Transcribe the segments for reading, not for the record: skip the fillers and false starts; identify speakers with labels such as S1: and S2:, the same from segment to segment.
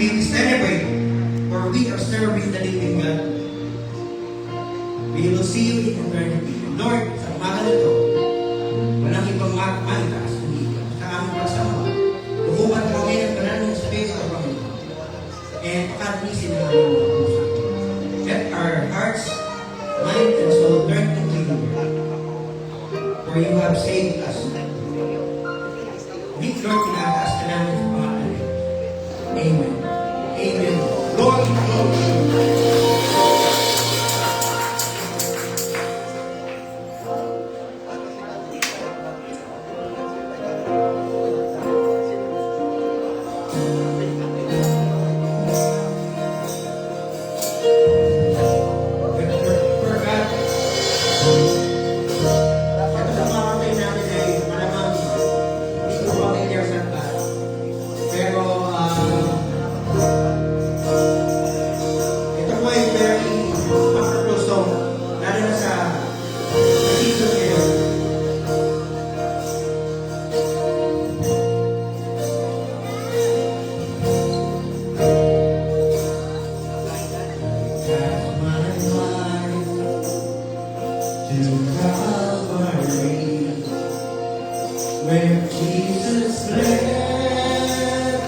S1: we celebrate, for we are serving the living God. We will see you in eternity. Lord, sa umaga na ito, walang ibang maitas sa aming pagsama. Huhubat kami ng banal ng Espiritu ng Panginoon. And pakatnisin ang aming mga puso. Let our hearts, mind, and soul turn to you. For you have saved us. With Lord, pinataas ka namin sa pangalan. Amen. Amen. Lord, where Jesus bled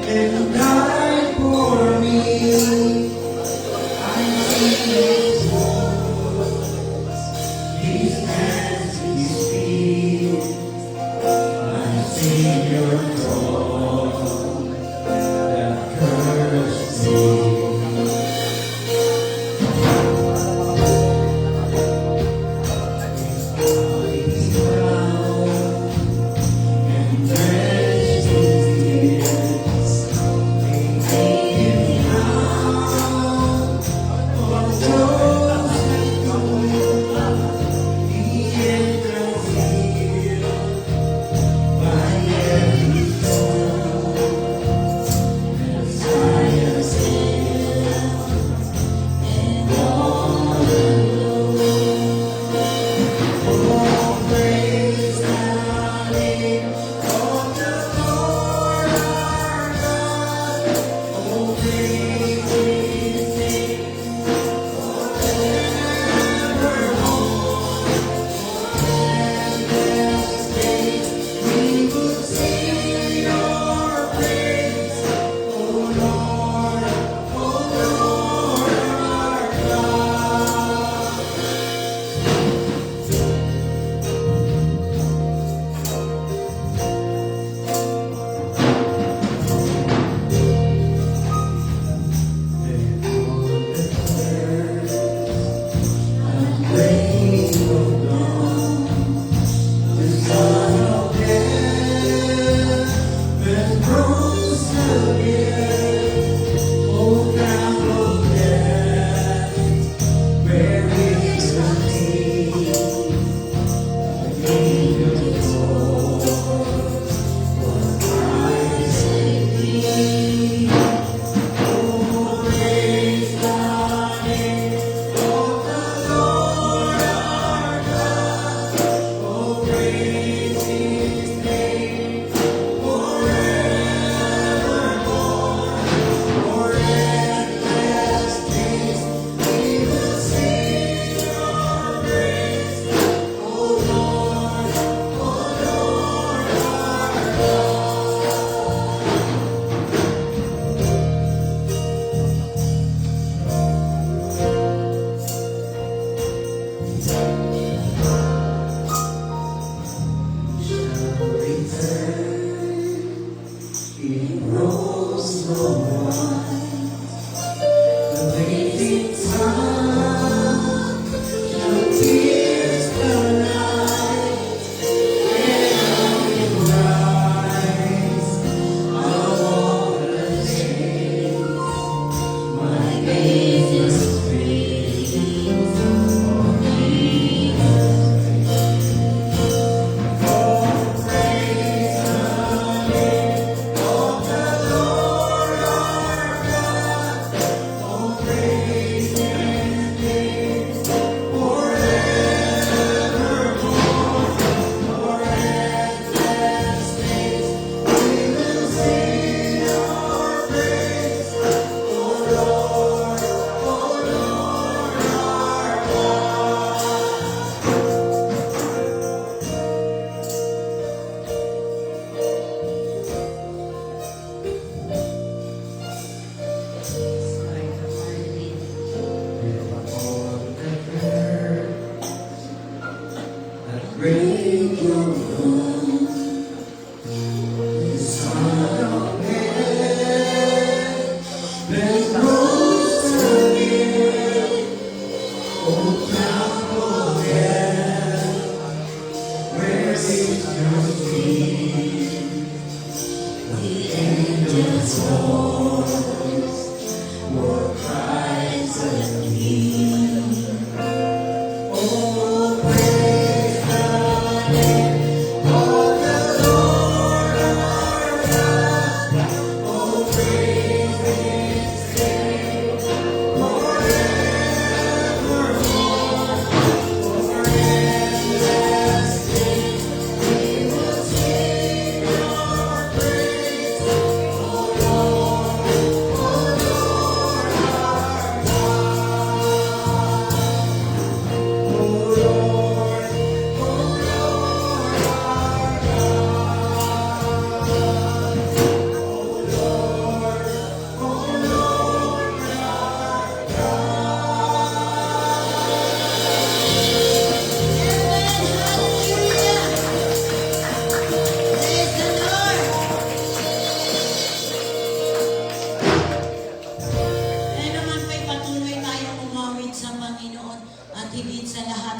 S1: and died for me, I see His wounds, His hands, His feet, my Savior throne that cursed me.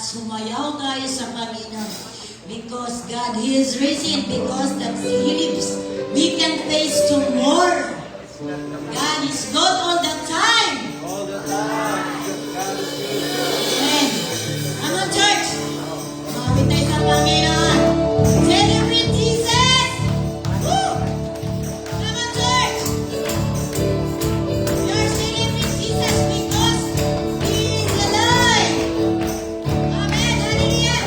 S2: Sumayaw tayo sa Panginoon. Because God, He is risen. Because that He lives. We can face tomorrow. God is good all the time.
S3: All the time. God is good.
S2: Amen. Come on, church. Sumawit tayo sa Panginoon. Celebrate Jesus. Woo! Come on, church. We are celebrating Jesus because He is alive. Amen. Hallelujah.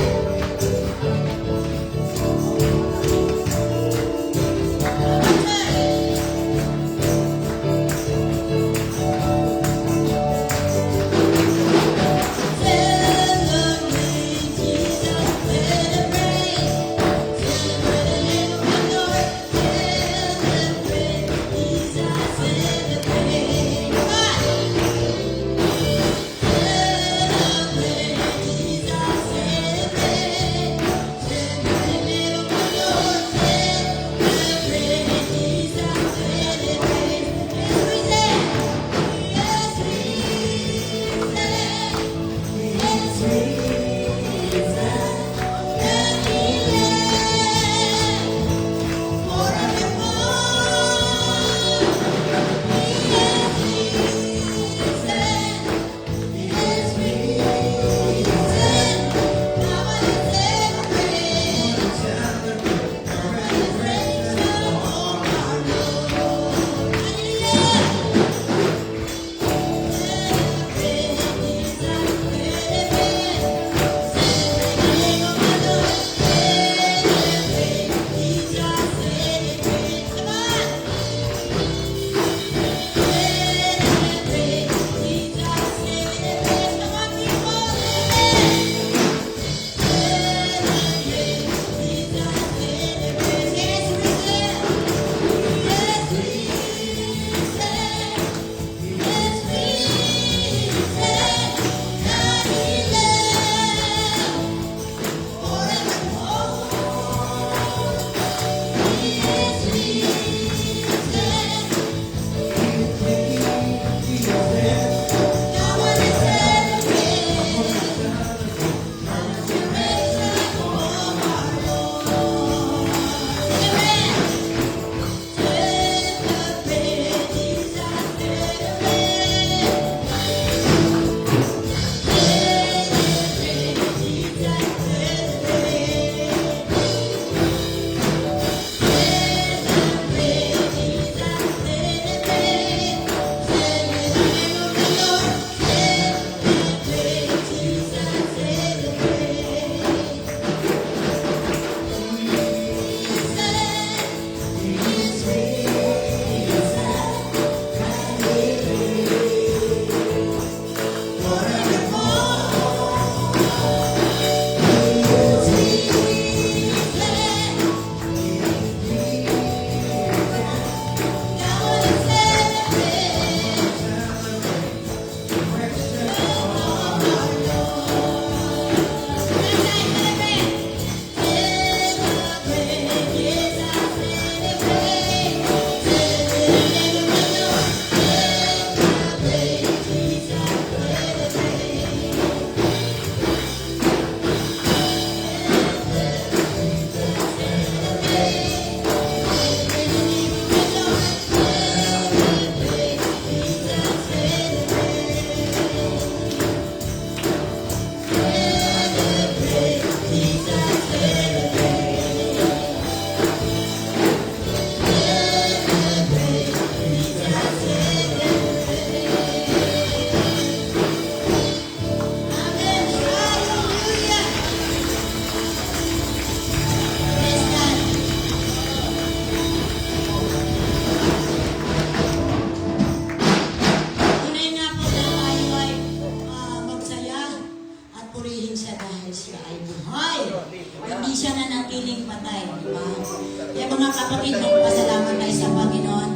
S2: magpasalamat tayo sa Panginoon.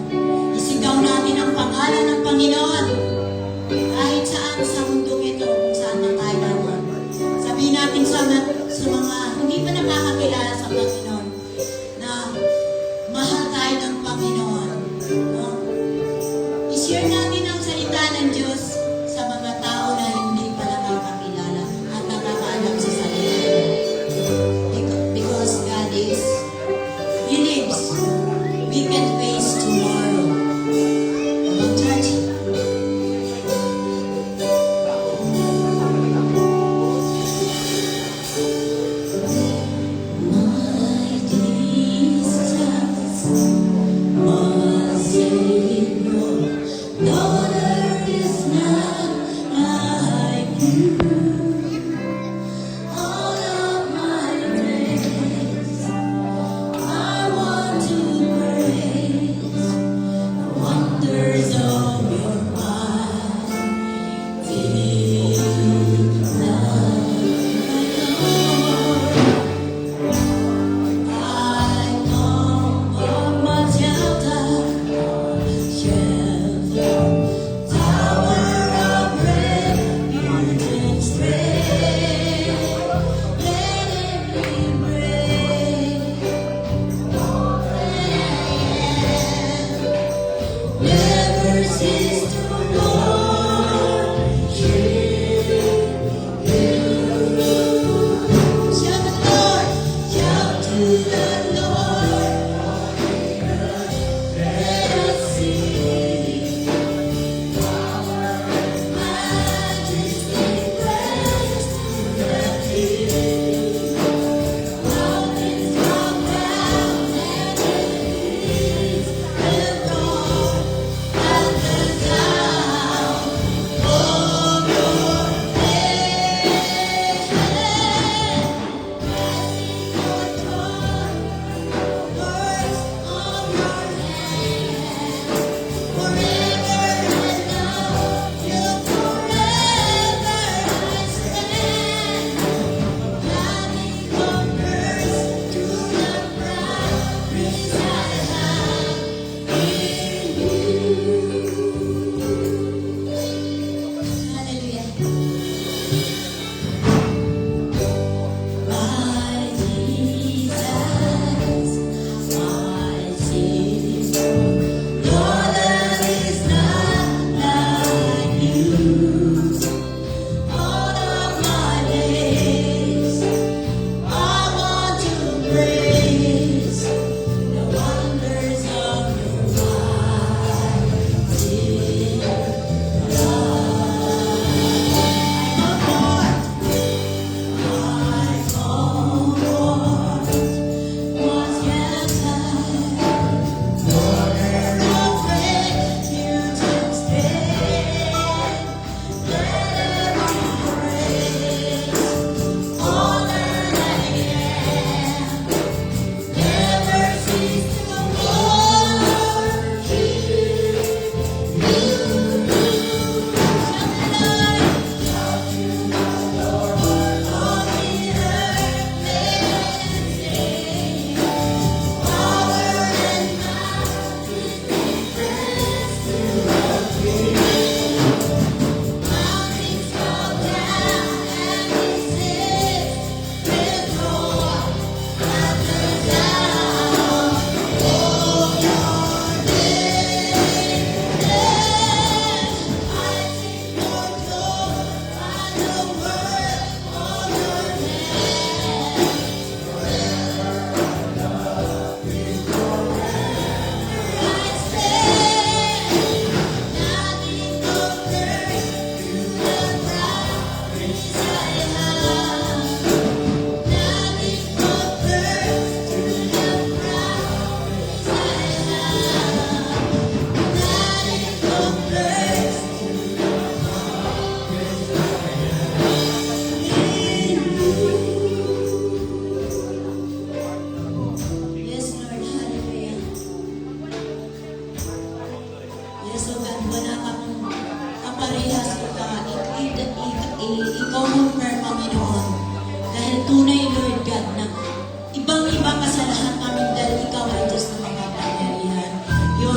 S2: Isigaw natin ang pangalan ng Panginoon. Kahit saan sa mundong ito, kung saan na tayo naman. Sabihin natin sa mga hindi pa nakakakilala sa Panginoon na mahal tayo ng Panginoon. No? I-share natin ang salita ng Diyos sa mga tao na hindi pa nakakakilala at nakakaalam sa salita niya. Because God is, He lives. We can face tomorrow. Come on, church. My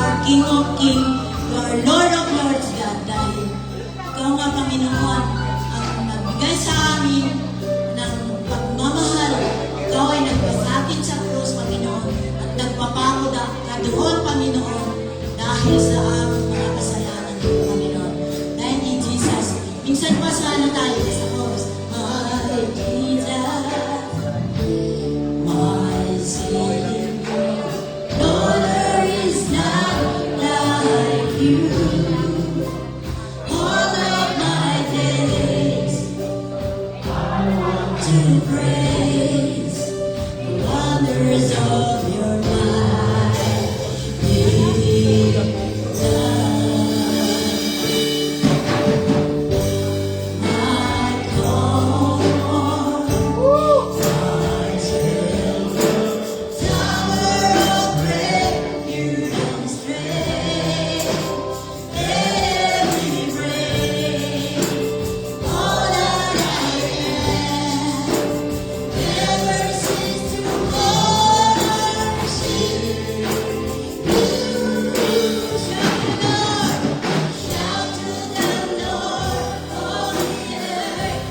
S2: are King of Kings, You are Lord of Lords, God, dahil Ikaw nga, Panginoon, ang nagbigay sa amin ng pagmamahal. Ikaw ay nagpasakit sa krus, Panginoon, at nagpapako ka doon, Panginoon, dahil sa aming mga kasalanan, Panginoon. Dahil ni Jesus, minsan pa sana tayo sa chorus, My Jesus, my Savior, Lord, there is none like you. All of my days, I want to praise the wonders of your mighty love. My comfort, my shelter, tower of refuge and strength. Every breath, all that I am, never cease to worship you. Shout to the Lord, all the earth.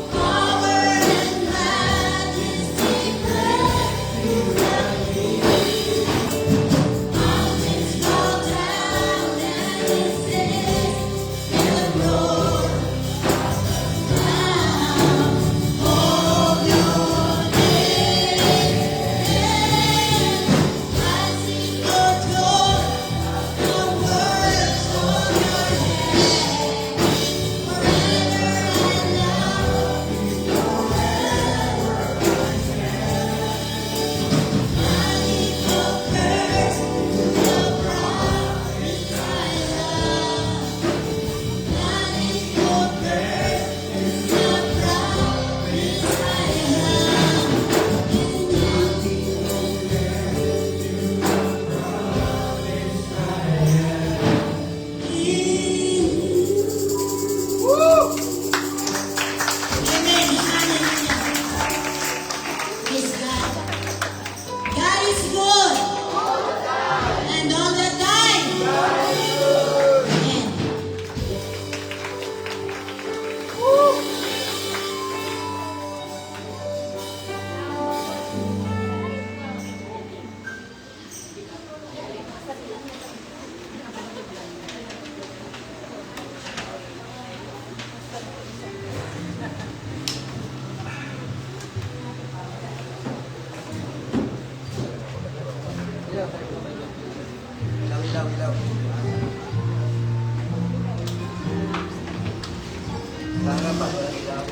S2: Power and majesty, mountains fall down and the cities will roar. Of your name, I sing for joy, the works of your hand. Forever I love you, forever I stand. Mighty compares to the promise I have. Mighty compares to the promise I Amen. Hallelujah. Praise God. God is good. And all the time. Amen.
S3: Ilaw, ilaw, ilaw. Sana pa, walang ilaw.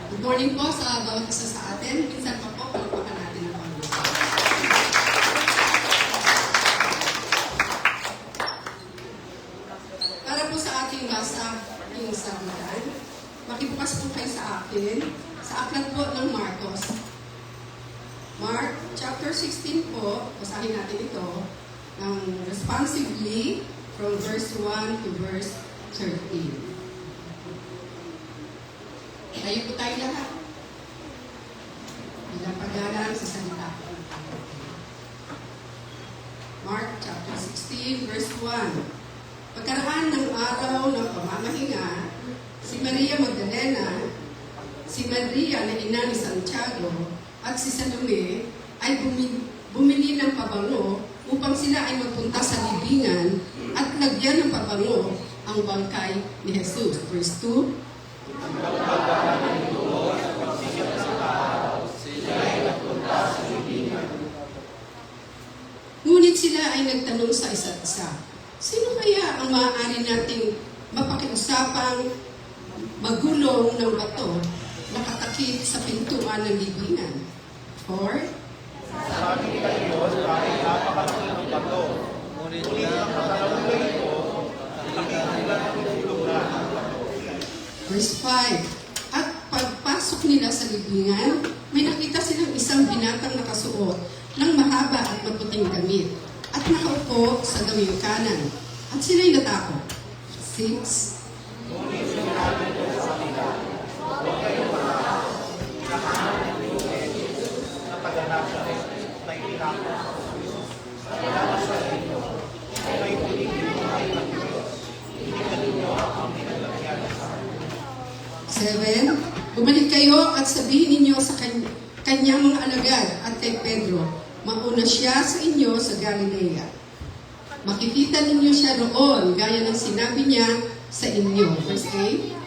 S4: Good morning po sa bawat isa sa atin. Minsan pa po, palakpakan natin ang Panginoon. Para po sa ating basa, ating sabitan, makibukas po kayo sa akin, sa aklat po ng Marcos. Mark chapter 16 po, basahin natin ito, ng responsively from verse 1 to verse 13. Tayo po tayo lahat. Bilang pagdaraan sa salita. Mark chapter 16, verse 1. Pagkaraan ng araw ng pamamahinga, si Maria Magdalena, si Maria na ina ni Santiago, at si Salome ay bumili ng pabango upang sila ay magpunta sa libingan at lagyan ng pabango ang bangkay ni Jesus. Verse 2. Ngunit sila ay nagtanong sa isa't isa, sino kaya ang maaari nating mapakiusapang magulong ng bato na katakip sa pintuan ng libingan? Or,
S3: Sabi kayo ay napakalaking ng bato. Ngunit ang katanungan ko, hindi nila natutulungan.
S4: verse 5, pagpasok nila sa libingan, may nakita silang isang binatang nakasuot ng mahaba at maputing damit at nakaupo sa gawing kanan. At sila'y natakot. 6.
S3: Napaganap siya na itinako. Wala sa inyo. May pinigil mo ay ng Diyos. Hindi ka ninyo ang pinaglagyan sa akin.
S4: 7. Bumalik kayo at sabihin ninyo sa kanyang mga alagad at kay Pedro, mauna siya sa inyo sa Galilea. Makikita ninyo siya roon, gaya ng sinabi niya sa inyo. Verse 8.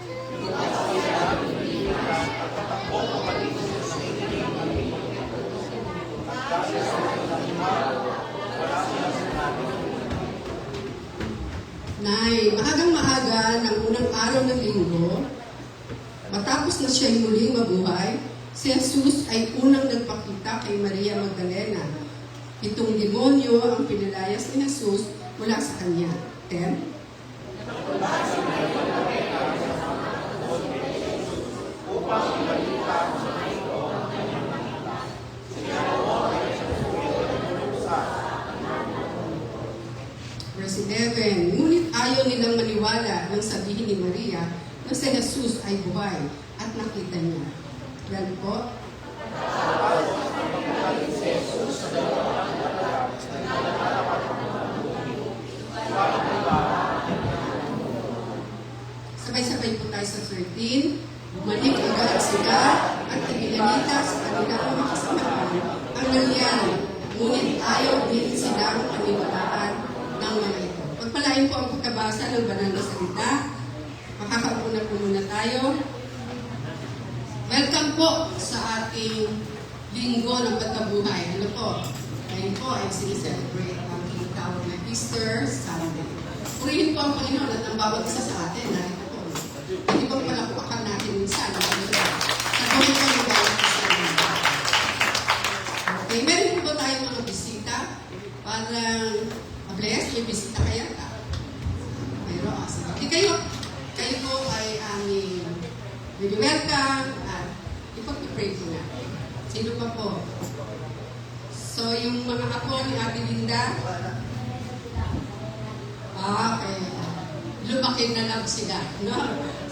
S4: Maagang maaga ng unang araw ng linggo, matapos na siya'y muling mabuhay, si Jesus ay unang nagpakita kay Maria Magdalena. 7 demonyo ang pinalayas ni Jesus mula sa kanya. 10. Verse 11. Ngunit ayaw nilang maniwala nang sabihin ni Maria na si Jesus ay buhay at nakita niya. 12 po. Sabay-sabay po tayo sa 13. Bumalik agad sila at ibilanita sa kanilang mga kasamahan ang nangyari. Ngunit ayaw din silang paniwalaan ng mga ito. Pagpalain po ang pagkabasa ng banal na salita. Makakauna po muna tayo. Welcome po sa ating linggo ng pagkabuhay. Ano po? Ngayon po ay sinicelebrate ang tinatawag na Easter Sunday. Purihin po ang Panginoon at ang bawat isa sa atin. Narito po. Hindi po palakpakan natin minsan. Sa buhay po ng bawat isa. Okay, meron po tayong mga bisita. Parang bless, may bisita kaya ka. Pero, sige kayo. Kayo po ay aming welcome at ipag-pray po na. Sino pa po? So, yung mga apo ni Ate Linda, okay. Lumaki na lang sila, no?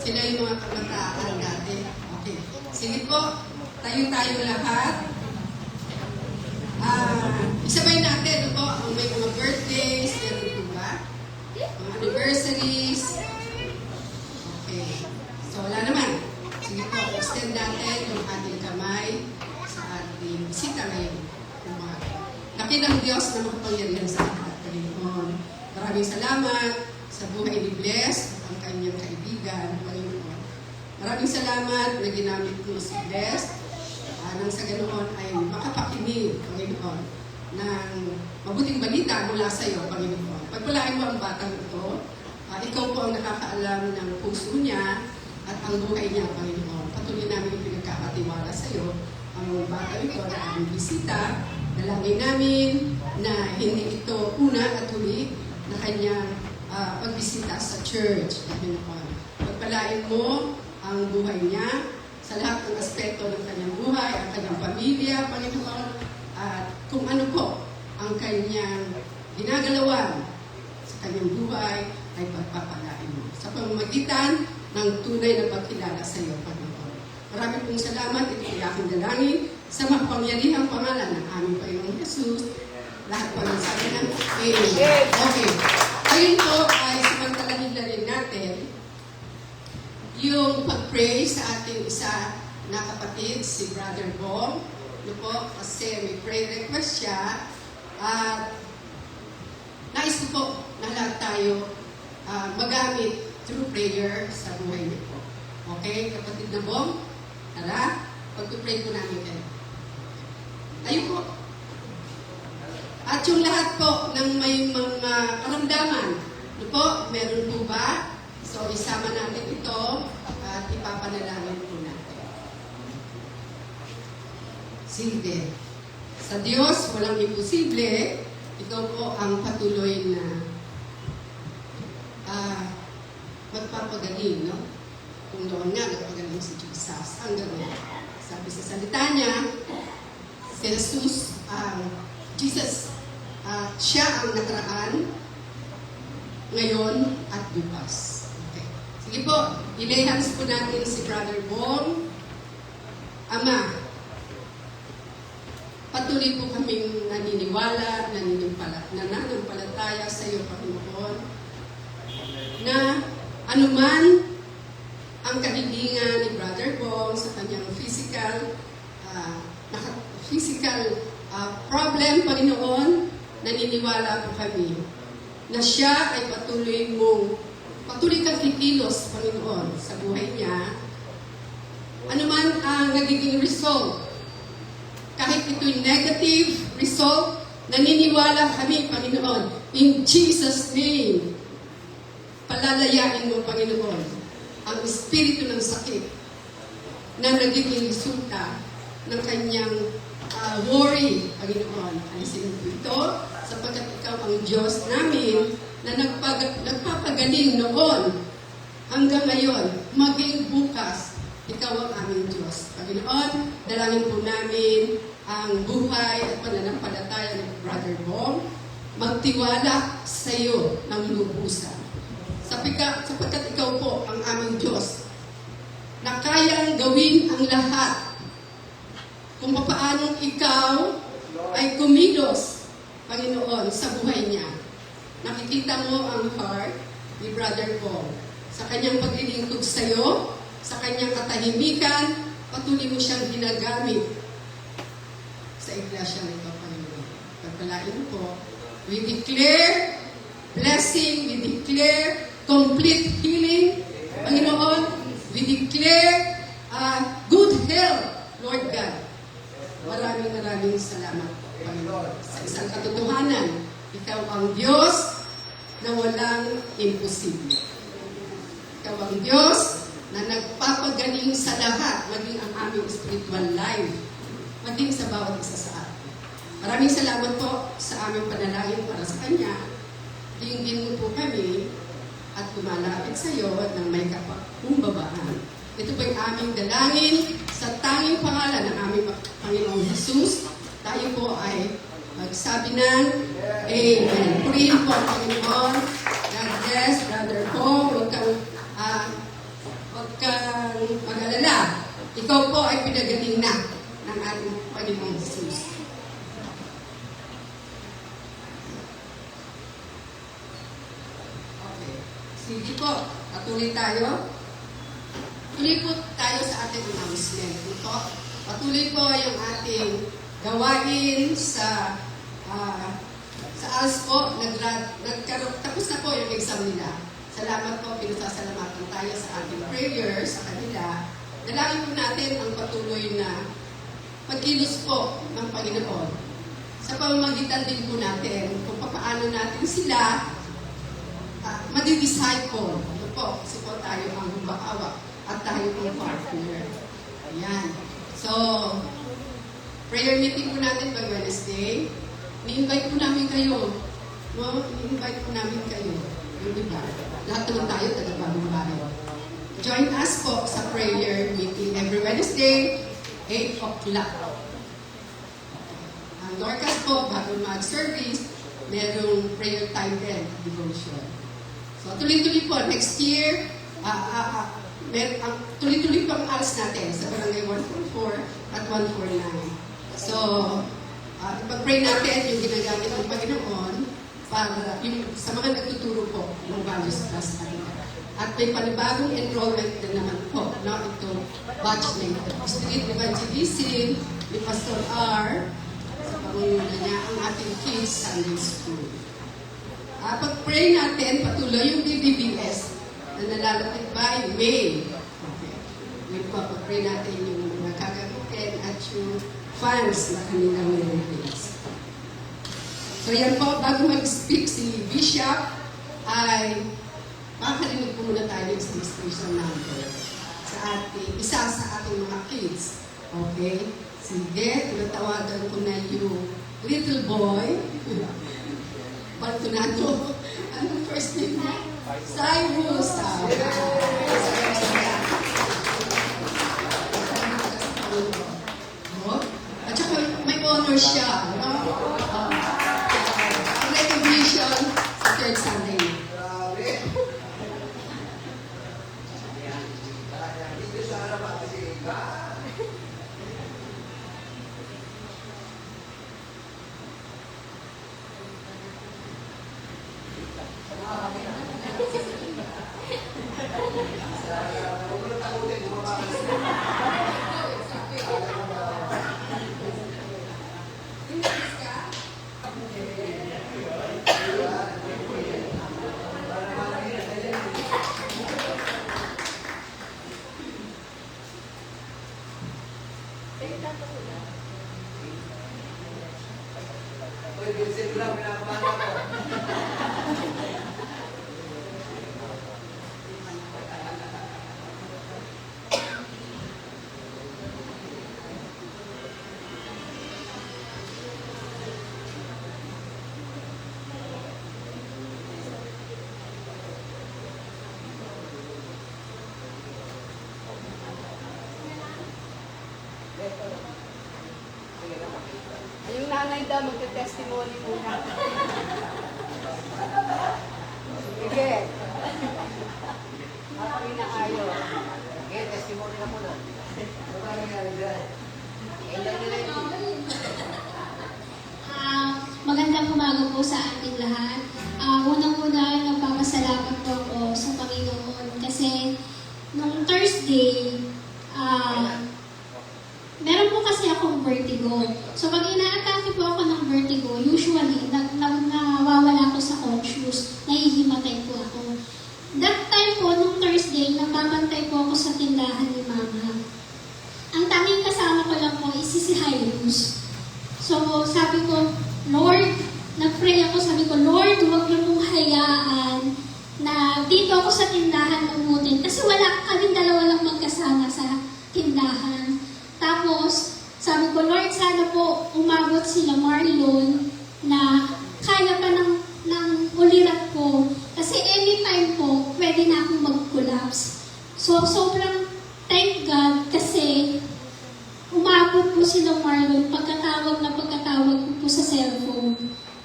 S4: Sila yung mga kabataan dati. Okay. Sige po, tayo lahat. Isabay natin, no? May mga birthdays, meron po ba? Mga anniversaries. Okay. So, wala naman. Sige po, extend natin yung ating kamay sa ating bisita ngayon. Laki ng Diyos na makapangyarihan sa ating Panginoon. Maraming salamat sa buhay ni Bless at ang kanyang kaibigan, Panginoon. Maraming salamat na ginamit mo si Bless nang sa ganoon ay makapakinig, Panginoon, ng mabuting balita mula sa iyo, Panginoon. Pagpalain mo ang batang ito. Ikaw po ang nakakaalam ng puso niya at ang buhay niya, Panginoon. Patuloy namin yung pinagkakatiwala sa iyo. Ang bata ito na aming bisita, dalangin namin na hindi ito una at huli na kanyang pagbisita sa church, Panginoon. Pagpalain mo ang buhay niya sa lahat ng aspeto ng kanyang buhay, ang kanyang pamilya, Panginoon, at kung ano po ang kanyang ginagalawan sa kanyang buhay ay pagpapalain mo. Sa pamamagitan ng tunay na pagkilala sa iyo, Panginoon. Maraming pong salamat. Ito ay aking dalangin sa makapangyarihang pangalan ng aming Panginoong Jesus. Lahat po ng sabi ng Amen. Okay. Ayun po ay samantalahin na rin natin yung pag-pray sa ating isa na kapatid, si Brother Bong. Ano po, kasi may prayer request siya. At nais ko po na lahat tayo magamit through prayer sa buhay niyo po. Okay, kapatid na Bong? Tara, pag-pray po namin kayo. Tayo po. At yung lahat po ng may mga karamdaman, ano po, meron po ba? So, isama natin ito at ipapanalangin po natin. Sige. Sa Diyos, walang imposible. Ikaw po ang patuloy na magpapagaling, no? Kung doon nga, nagpagaling si Jesus. Hanggang sabi sa salita niya, si Jesus, Jesus, siya ang nakaraan, ngayon, at bukas. Okay. Sige po, ilay hands po natin si Brother Bong. Ama, patuloy po kaming naniniwala, nananampalataya sa iyo, Panginoon, na anuman ang kahilingan ni Brother Bong sa kanyang physical problem, Panginoon, naniniwala po kami na siya ay patuloy kang kikilos, Panginoon, sa buhay niya. Anuman ang nagiging result, kahit ito'y negative result, naniniwala kami, Panginoon, in Jesus' name, palalayain mo, Panginoon, ang espiritu ng sakit na nagiging resulta ng kanyang worry, Panginoon. Alisin mo ito, sapagkat ikaw ang Diyos namin na nagpapagaling noon hanggang ngayon, maging bukas, ikaw ang aming Diyos. Panginoon, dalangin po namin ang buhay at pananampalataya ng Brother Bong, magtiwala sa iyo ng lubusan. Sapagkat ikaw po ang aming Diyos na kayang gawin ang lahat kung paanong ikaw ay kumilos, Panginoon, sa buhay niya. Nakikita mo ang heart ni Brother Bong sa kanyang paglilingkod sa iyo, sa kanyang katahimikan, patuloy mo siyang ginagamit sa iglesia nito, Panginoon. Pagpalain po, we declare blessing, we declare complete healing, Panginoon. We declare good health, Lord God. Maraming salamat, Panginoon. Sa isang katotohanan, ikaw ang Diyos na walang imposible. Ikaw ang Diyos na nagpapagaling sa lahat, maging ang aming spiritual life, maging sa bawat isa sa atin. Maraming salamat po sa aming panalangin para sa Kanya. Dinggin mo po kami at lumalapit sa iyo ng may kapakumbabaan. Ito po yung aming dalangin sa tanging pangalan ng aming Panginoong Jesus. Tayo po ay magsabi ng Amen. Purihin po ang Panginoon. God bless, Brother Paul. Huwag kang mag-alala. Ikaw po ay pinagaling na ng ating Panginoong Jesus. Okay. Sige po, patuloy tayo. Patuloy po tayo sa ating announcement. Patuloy po yung ating gawain sa ALS po. Tapos na po yung exam nila. Salamat po, pinasasalamatan tayo sa ating prayers sa kanila. Dalangin po natin ang patuloy na pagkilos po ng Panginoon. Sa pamamagitan din po natin kung paano natin sila madi-disciple. Ito po, kasi po tayo ang humbakawa at tayo ang partner. Ayan. So, prayer meeting po natin by Wednesday. Ni-invite po namin kayo. No? Ni-invite po namin kayo. Yung iba. Lahat naman tayo, taga-bagong bahay. Join us po sa prayer meeting every Wednesday, 8 o'clock. Ang Dorcas po, bago mag-service, merong prayer time din, devotion. So, tuloy-tuloy po. Next year, tuloy-tuloy po ang ALS natin sa barangay 144 at 149. So, ipag-pray natin yung ginagamit ng Panginoon para yung, sa mga nagtuturo po ng values class natin. At may panibagong enrollment din naman po, no? Ito, batch na ito. Street Evangelism ni Pastor R. Sa pangunguna niya, ang ating kids Sunday School. Pag-pray natin, patuloy yung BBBS na nalalapit by May. Okay. May pag-pray natin yung mga gagamitin at yung funds na kanilang nililinis. So yan po, bago mag-speak si Bishop, ay makakalimutan po muna tayo ng registration number sa ating mga kids. Okay? Sige, tinatawagan ko na yung little boy. Baltonado. Anong first name niya? Cyrus. siya. No? Recognition sa third Sunday.
S5: Yung nanay daw magte-testimony muna. Sige. Ako na ayo.
S3: Okay, testimony na muna. Ano ba nangyari dyan?
S6: Magandang umaga po sa ating lahat. Unang-una, nagpapasalamat po ako sa Panginoon kasi nung Thursday, meron po kasi akong vertigo. So pag ina-atake po ako ng vertigo, usually, nawawala ako sa conscious, nahihimatay po ako. That time po, nung Thursday, nagbabantay po ako sa tindahan ni Mama. Ang tanging kasama ko lang po is si Jairus. So sabi ko, Lord, nag-pray ako, sabi ko, Lord, huwag niyo pong hayaan na dito ako sa tindahan umutin. Kasi kaming dalawa lang magkasama sa tindahan. Tapos, sabi ko, Lord, sana po umabot sila Marlon na kaya pa ng ulirat ko. Kasi anytime po, pwede na akong mag-collapse. So, sobrang thank God kasi umabot po sila Marlon pagkatawag ko po sa cellphone.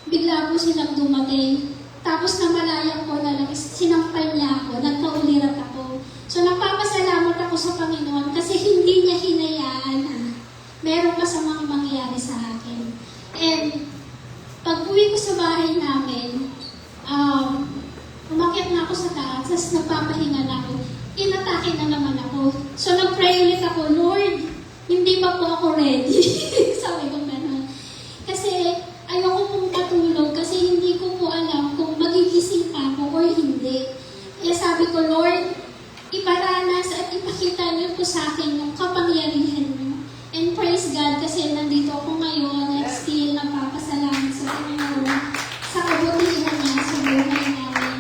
S6: Bigla po silang dumating. Tapos namalayan ko na lang, sinampal niya ako, nagkaulirat ako. So napapasalamat ako sa Panginoon kasi hindi niya hinayaan na meron masamang mangyayari sa akin. And pag uwi ko sa bahay namin, umakyat na ako sa taas, tapos nagpapahinga na ako. Inatake na naman ako. So nag-pray ulit ako, Lord, hindi pa po ako ready. Sabi ko gano'n. Kasi ayoko pong patulog kasi hindi ko po alam kung magigising pa ako or hindi. Kaya sabi ko, Lord, iparanas at ipakita niyo po sa akin yung kapangyarihan niyo. And praise God kasi nandito ako ngayon at still napapasalamat sa Panginoon sa kabutihan niya sa buhay namin.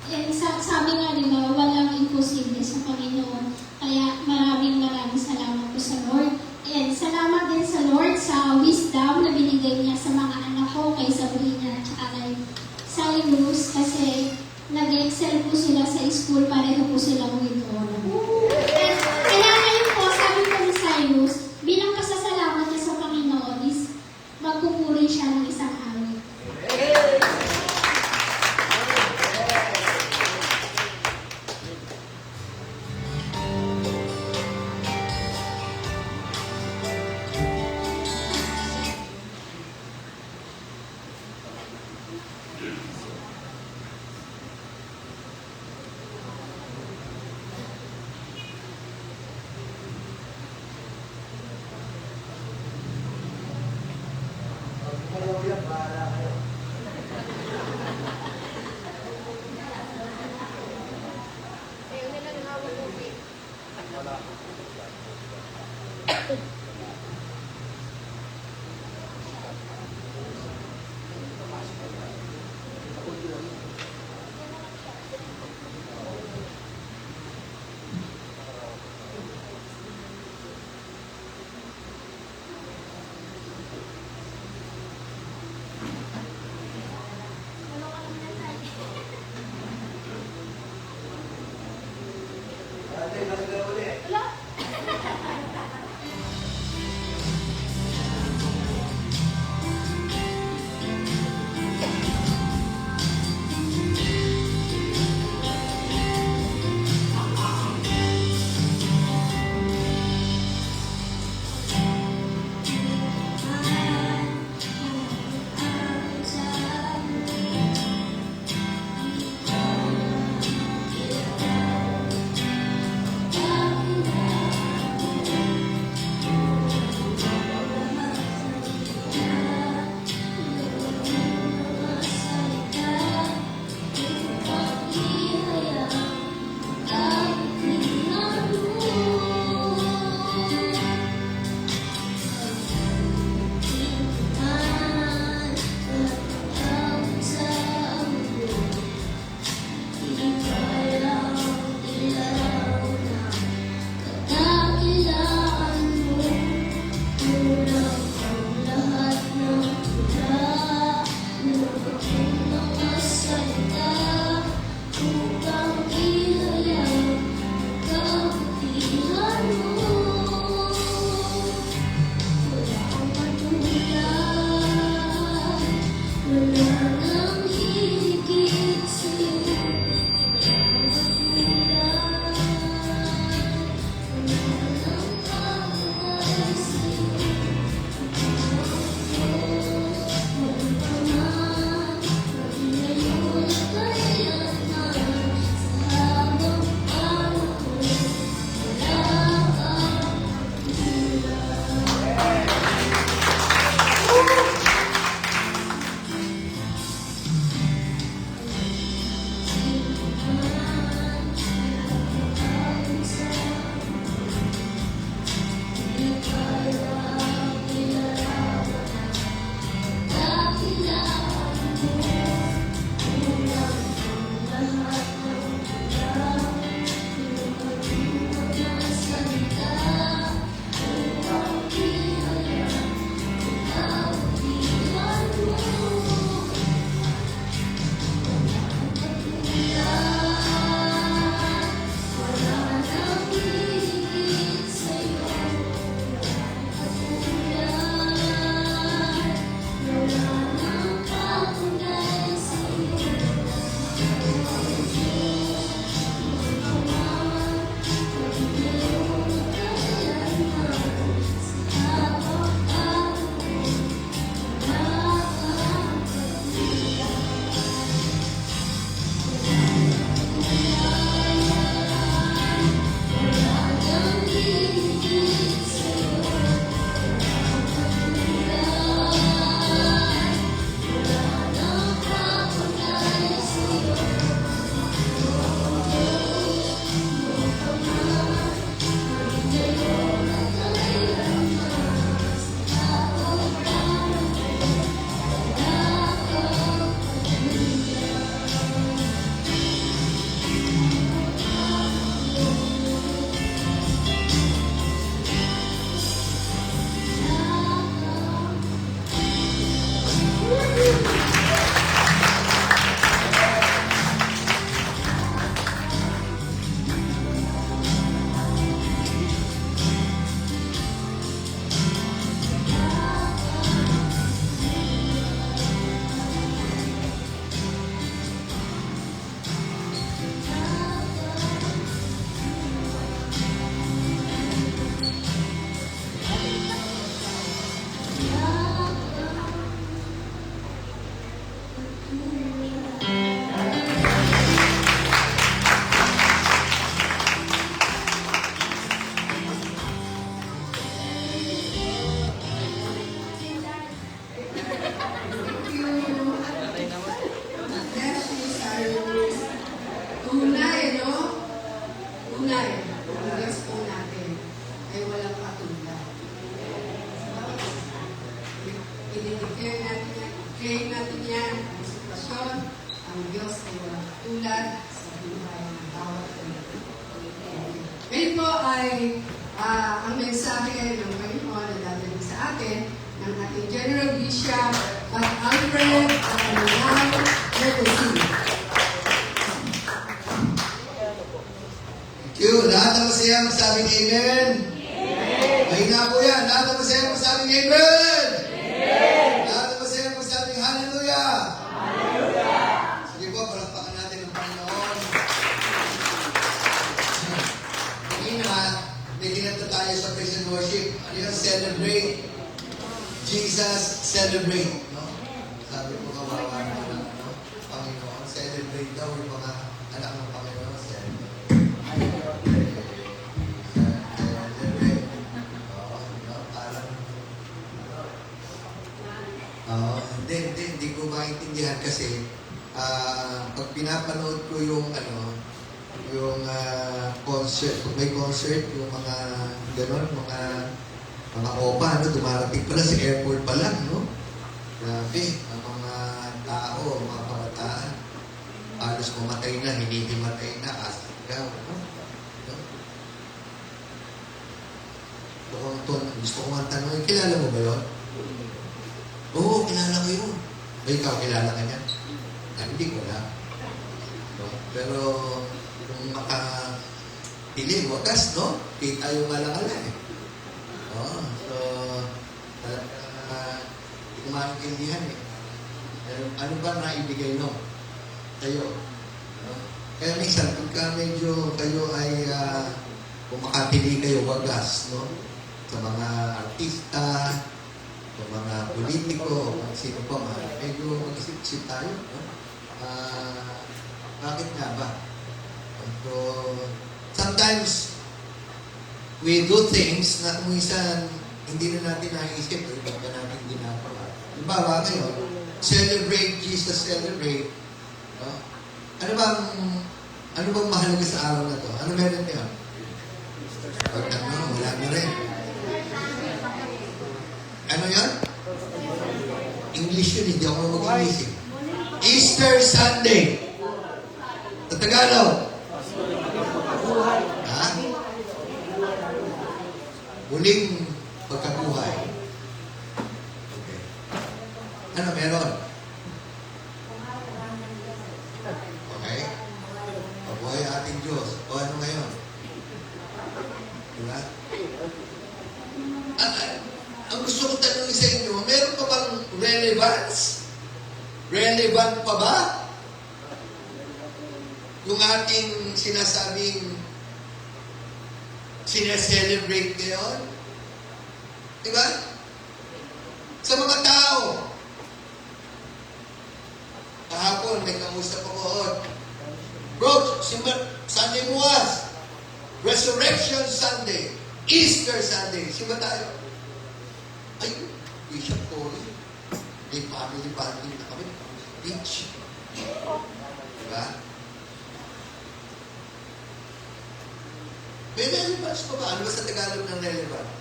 S6: And sabi nga diba, walang imposible sa Panginoon. Kaya maraming salamat po sa Lord. And salamat din sa Lord sa wisdom na binigay niya sa mga anak ko, kay Sabrina at kay Cyrus, kasi nag-excel po sila sa school, pareho po silang with honor. And kaya ngayon po, sabi ko ni Cyrus, bilang pasasalamat niya sa Panginoon is magpupuri siya ng isang awit.
S4: natin yan ang sitwasyon. Ang Diyos ay walang tulad sa buhay ng bawat pamilya. Ngayon po ay ang mensahe ng Panginoon na dadaling sa atin ng ating General Bishop Alfred Aguilar Legacy.
S7: Thank you. Lahat ng masaya masabing amen? Mahina po yan. Lahat ng masaya masabing amen? Lahat ng masaya masabing hallelujah? Sige po, palakpakan natin ang Panginoon. Kanina, may ginanta tayo sa praise and worship. Ano yun? Celebrate. Jesus, celebrate. No? Sabi ko, kawawa naman ng Panginoon. Celebrate daw yung mga anak ng Panginoon. Celebrate. Hindi ko maintindihan kasi pag pinapanood ko yung concert, pag may concert, yung mga gano'n, mga opa, dumarating pala sa airport pa lang, no? Grabe, ang mga tao, mga kabataan, halos mamatay na, hindi matay na, asigaw, no? Gusto ko nga tanongin, kilala mo ba yun? Oo, kilala ko yun. Ikaw, kilala ka niya? Hindi ko alam. No? Pero, kung makapili, wagas, no? Kita yung alakala eh. So, hindi ko maintindihan eh. Ano ba naibigay no? Kayo. No? Kaya minsan, pagka medyo kayo ay kung makapili kayo, wagas, no? Sa mga artista, sa mga politiko, kung sino pa man, medyo mag-isip-isip tayo. No? Bakit nga ba? So, sometimes, we do things na kung minsan hindi na natin naisip o hindi na natin ginagawa. Halimbawa ngayon, celebrate Jesus, celebrate. No? Ano bang mahalaga sa araw na to? Ano meron niyo? Wala na rin. Ano yan? English yun, hindi ako mag-English. Easter Sunday. Sa Tagalog. Ha? Muling pagkabuhay. Okay. Ano meron? Okay? Pabuhay ating Diyos. O ano ngayon? Diba? Ang gusto ko tanongin sa inyo, meron pa bang relevance? Relevant pa ba? Yung ating sinasabing sineselebrate ngayon? Diba? Sa mga tao. Kahapon, may kausap ako. Bro, Sunday bukas. Resurrection Sunday. Easter Sunday. Simba tayo. Ay, Bishop Cory. May family bonding na kami. Beach. Diba? May relevance pa ba? Ano ba sa Tagalog ng relevance?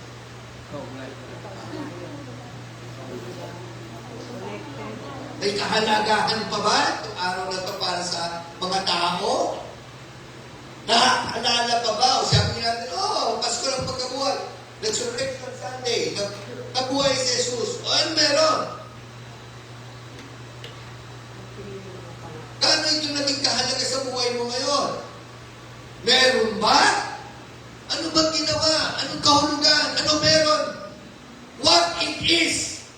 S7: May kahalagahan pa ba itong araw na ito para sa mga tao? Nakaalala pa ba? O sabi natin, Pasko ng pagkabuhay. Resurrection Sunday. Nabuhay si Jesus. O ano meron? Kano ito naging kahalaga sa buhay mo ngayon? Meron ba? Ano bang ginawa? Anong kahulugan? Ano meron? What it is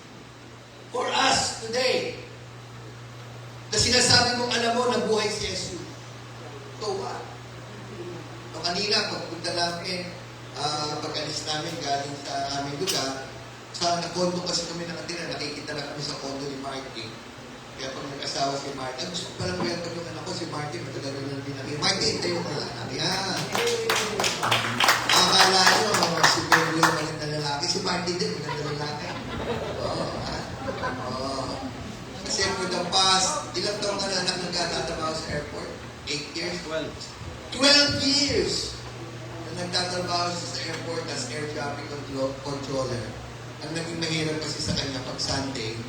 S7: for us today? Na sinasabi mong alam mo na buhay si Jesus. So what? So kanina, pagpunta namin, pag-alis namin galing sa aming lugar, sa kondo kasi kami nakatira, nakikita na kami sa kondo ni Martin. Kaya pag nag-asawa si Martin, gusto ko palang welcome yung anak ko, si Martin, matagal na din namin. Martin, tayo ka lang. Yan. Akala nyo, si Pedro yung maganda lalaki. Si Martin din, maganda lalaki. Kasi for the past, ilang taong ka na anak nagtatrabaho sa airport? 8 years? 12 years! Na nagtatrabaho sa airport as air traffic controller. Ang naging mahirap kasi sa kanya pag Sunday,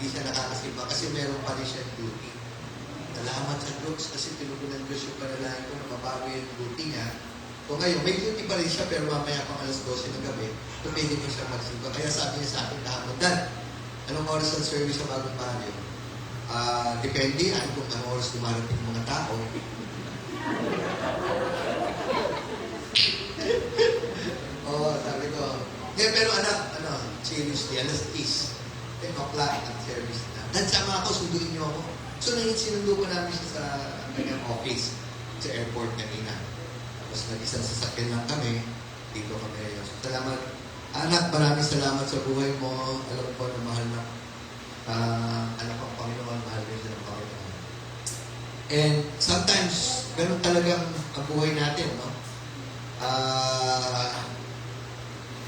S7: Hindi siya nakakasimba kasi meron pa rin siya duty. Salamat sa Diyos kasi tinugunan Diyos yung panalangin ko na mabago yung duty niya. So ngayon, may duty pa rin siya pero mamaya pang alas 12 ng gabi, pwede ko siya magsimba. Kaya sabi niya sa akin kahapon, Dad, anong oras ang service sa bagong barrio? Depende kung anong oras dumarating ng mga tao. Sabi ko, pero anak, seriously, alas 10 o'clock ang service na. Dad, sama ako, sunduin niyo ako. So, sinundo ko namin siya sa kanyang office sa airport kanina. Tapos nag-isang sasakyan lang kami, dito kami ngayon. So, salamat. Anak, maraming salamat sa buhay mo. Alam ko na mahal na anak ang Panginoon, mahal rin siya ng Panginoon. And sometimes, ganun talagang ang buhay natin, no?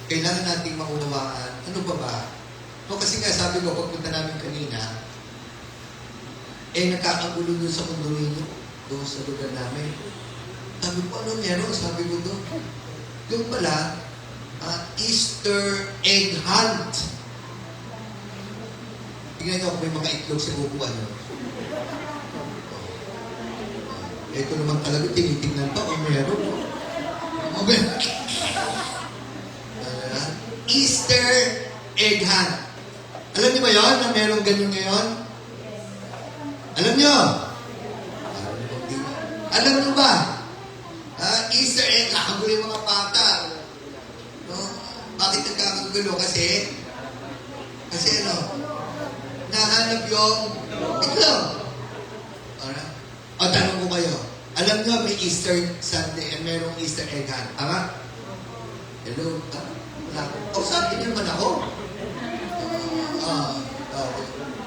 S7: Kailangan nating maunawaan, ano ba? No, kasi nga sabi ko, pagpunta namin kanina, nagkakagulo doon sa condominium, doon sa lugar namin. Sabi ko, ano meron? Sabi ko doon. Yung pala, Easter egg hunt. Tingnan nyo, may mga itlog sa bubuan. No? Ito naman talaga, tinitingnan pa kung meron. Okay. Easter egg hunt. Alam niyo ba yun na meron ganyan ngayon? Alam niyo? Alam niyo ba? Easter egg, kakagulo yung mga bata. No? Bakit nagkakagulo? Kasi nahanap yung itlog. O, tanong ko kayo. Alam niyo, may Easter Sunday and merong Easter egg hunt. Tama? Hello? Sabi niyo naman ako.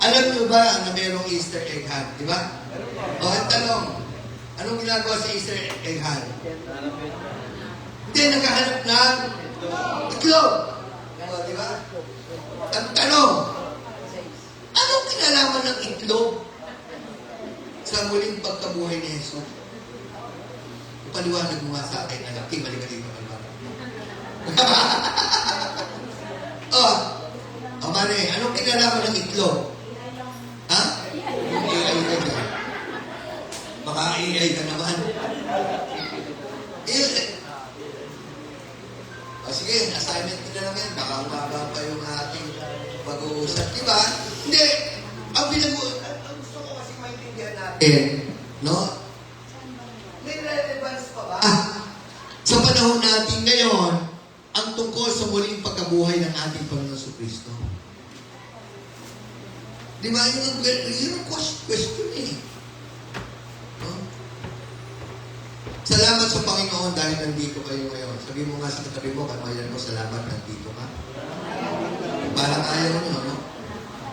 S7: Alam niyo ba na merong Easter egg hunt? Di ba? O, ang tanong, anong ginagawa sa Easter egg hunt? Hindi, naghahanap ng itlog. O, di ba? Ang tanong, anong kinalaman ng itlog sa muling pagkabuhay ni Jesus? Paliwanag mo nga sa akin, anak. Mali ka dito, paliwanag mo. Mane, anong kinalaman ng itlog? Ha? AI ka na. Baka AI ka naman. Sige, assignment nila lang yan. Baka umaba pa yung ating pag-uusap. Diba? Hindi. Ang gusto ko kasi maintindihan natin, no? May relevance pa ba? Sa panahon natin ngayon, ang tungkol sa muling pagkabuhay ng ating Panginoon Kristo. Di ba? Yun ang question eh. No? Salamat sa Panginoon dahil nandito kayo ngayon. Sabi mo nga sa katabi mo, kamayan mo, salamat nandito ka. Parang ayaw nyo, no?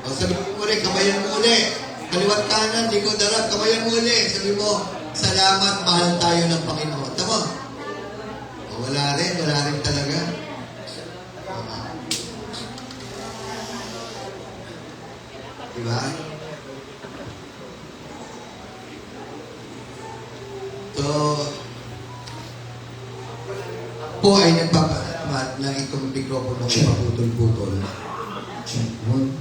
S7: O, sabi mo ulit, kamayan mo ulit. Kaliwat kanan, likod darap, kamayan mo ulit. Sabi mo, salamat, mahal tayo ng Panginoon. Tama? Wala rin talaga. Diba? So, po ay nagpapalamat na itong mikropono ay maputol-putol. Dalawang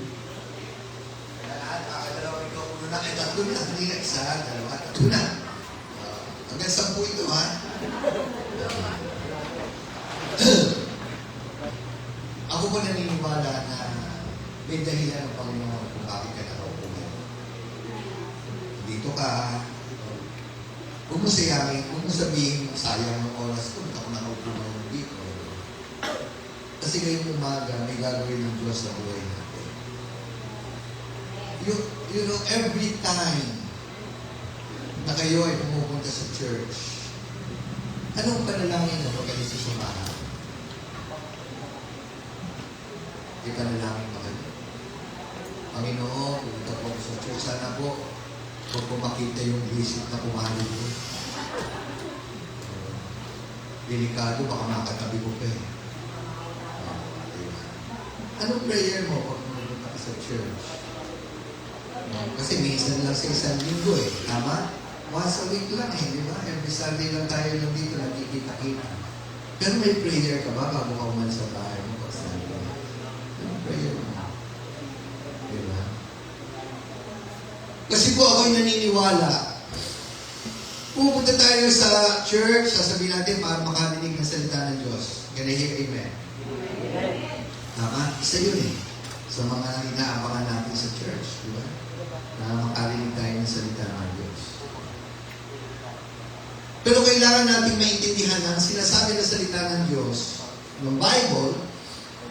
S7: mikropono na, tatlo na, hindi na isa, dalawa, tatlo na. Hanggang 10 ito, ha? Ako po naniniwala na may dahilan ng Panginoon kung bakit ka nakaupo ngayon. Dito ka, huwag mo sayangin, huwag mo sabihin sayang ng oras ko, ako nakaupo ngayon dito. Kasi ngayong umaga, may gagawin ng Diyos sa buhay natin. You know, every time na kayo ay pumupunta sa church, anong panalangin na magaling sa sumahan? Di panalangin ba kayo? Panginoon, pumunta po sa church. Sana po, huwag po makita yung visit na pumalit ko. Delikado, baka makatabi ko pa eh. Anong prayer mo pag pumunta ka sa church? Kasi minsan lang sa isang linggo eh. Tama? Once a week lang eh, di ba? Every Sunday lang tayo lang dito, nakikita-kita. Pero may prayer ka ba bago ka umalis sa bahay mo pag Sunday? Anong prayer mo? Di ba? Kasi po ako'y naniniwala. Pupunta tayo sa church, sasabihin natin para makarinig ng salita ng Diyos. Can I hear amen? Tama? Isa yun eh. Sa mga inaabangan natin sa church. Di ba? Na makarinig tayo ng salita ng Diyos. Pero kailangan natin maintindihan na sinasabi ng salita ng Diyos, ng Bible,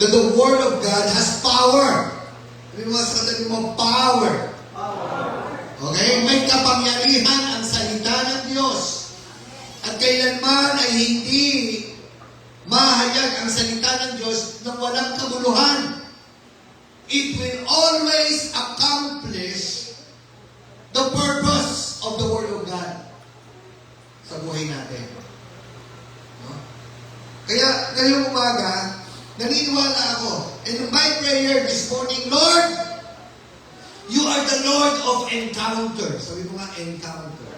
S7: that the Word of God has power. Sabi mo sa katabi mo, power. Okay? May kapangyarihan ang salita ng Diyos. At kailanman ay hindi mahayag ang salita ng Diyos na walang kabuluhan. It will always accomplish the purpose of the Word of God sa buhay natin. No? Kaya ngayong umaga, naniniwala ako. And my prayer this morning, Lord, you are the Lord of encounter. Sabi ko nga, encounter.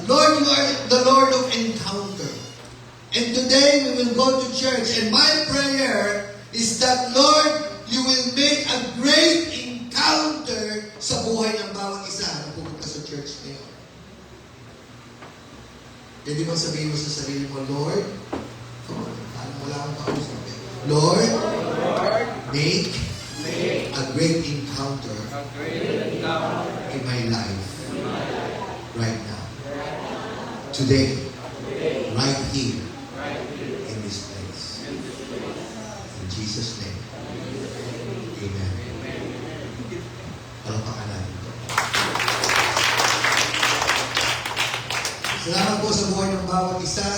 S7: Lord, you are the Lord of encounter. And today, we will go to church. And my prayer is that, Lord, you will make a great encounter sa buhay ng bawat isa na pumunta sa church ngayon. Pwede mo sabihin mo sa sarili mo, Lord, come on, wala akong kausap eh. Lord, make a great encounter in my life right now. Today, right here, in this place. In Jesus' name. Amen. Palapakan natin ito. Salamat po sa buhay ng bawat isa.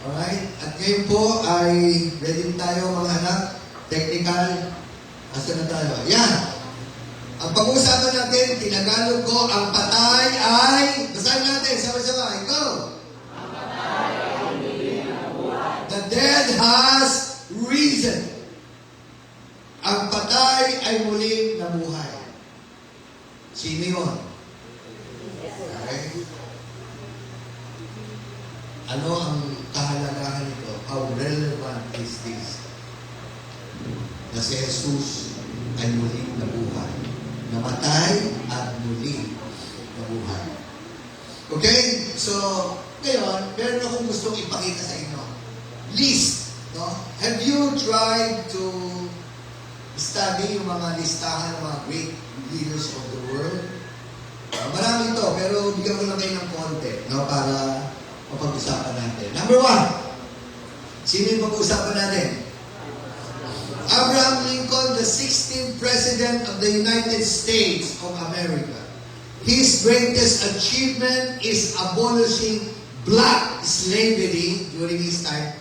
S7: Alright? At ngayon po ay ready tayo mga anak. Technical. Asa na tayo? Yan! Ang pag-uusapan natin, tinagalog ko, ang patay ay... Basahin natin, sama-sama. Go! The dead has risen. Ang patay ay muling nabuhay. Sino yun? Okay? Ano ang kahalagahan nito? How relevant is this? Na si Jesus ay muling nabuhay. Namatay at muling nabuhay. Okay? So, ngayon, meron akong gustong ipakita sa inyo. List. No? Have you tried to study yung mga listahan ng mga great leaders of the world? Marami ito, pero bigyan ko lang kayo ng konti, no? Para mapag-usapan natin. Number 1. Sino yung pag-usapan natin? Abraham Lincoln, the 16th President of the United States of America. His greatest achievement is abolishing black slavery during his time.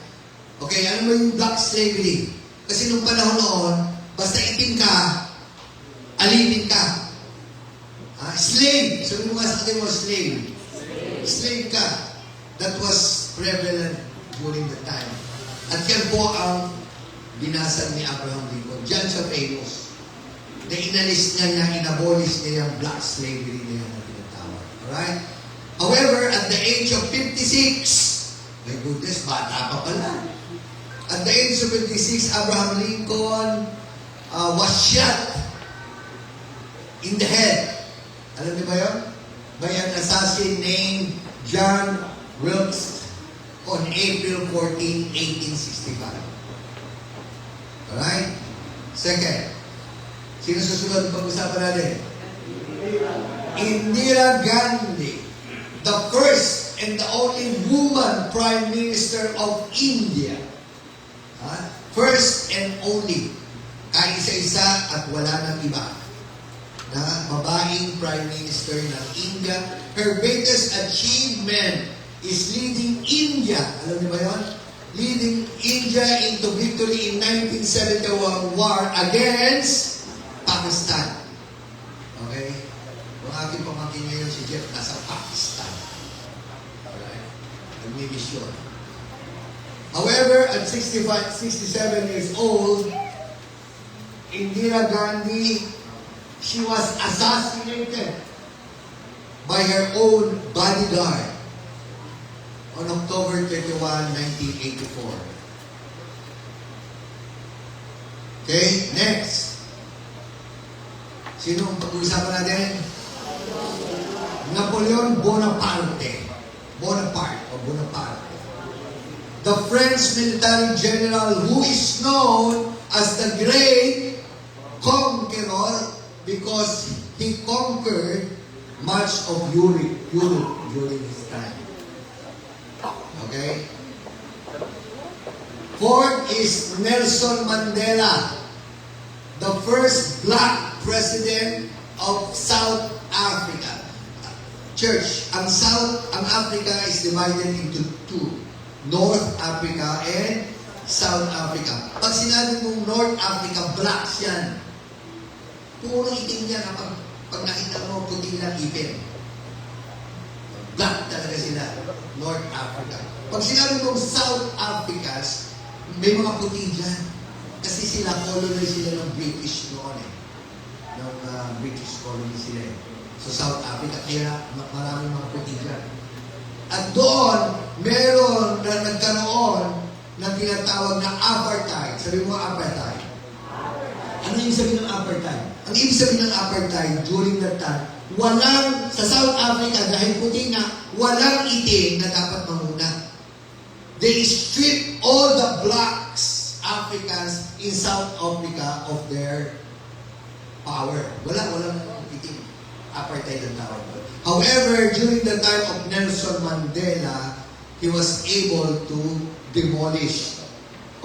S7: Okay, ano mo yung black slavery? Kasi nung panahon noon, basta itim ka, alipin ka. Slave. Sabi mo nga sa atin mo, slave. Slave ka. That was prevalent during the time. At yan po ang binasag ni Abraham Lincoln. Diyan siya famous. Na inalis niya, inabolish niya yung black slavery na yung tinatawag. Alright? However, at the age of 56, my goodness, bata pa pala. At the age of 56, Abraham Lincoln was shot in the head. Alam niyo ba yun? By an assassin named John Wilkes on April 14, 1865. Alright? Second, sino susunod pag-usapan natin? Indira Gandhi, the first and the only woman Prime Minister of India. First and only. Kaisa-isa at wala nang iba. Na babaeng Prime Minister ng India. Her greatest achievement is leading India. Alam niyo ba yun? Leading India into victory in 1971 war against Pakistan. Okay? Kung aking pamangkin ngayon si Jeff, nasa Pakistan. Alright? Nagmimisyon. However, at 67 years old, Indira Gandhi, she was assassinated by her own bodyguard on October 21, 1984. Okay, next. Sino ang pag-uusapan natin? Napoleon Bonaparte. Bonaparte. The French military general who is known as the Great Conqueror because he conquered much of Europe during his time. Okay? Fourth is Nelson Mandela, the first black president of South Africa. Church, ang Africa is divided into two. North Africa and South Africa. Pag sinabi mong North Africa, blacks yan. Puro itim yan. Pag nakita mo, puti lang ipin. Black talaga sila. North Africa. Pag sinabi mong South Africans, may mga puti dyan. Kasi sila, colonize sila ng British noon eh. Ng British colony sila eh. So South Africa, kaya maraming mga puti dyan. At doon, meron na nagkaroon ng tinatawag na apartheid. Sabi mo apartheid. Ano yung sabihin ng apartheid? Ang ibig sabihin ng apartheid, during that time, walang, sa South Africa, dahil puti na, walang itim na dapat mamuna. They stripped all the blacks, Africans, in South Africa of their power. Walang itim. Apartheid ang tawag. However, during the time of Nelson Mandela, he was able to demolish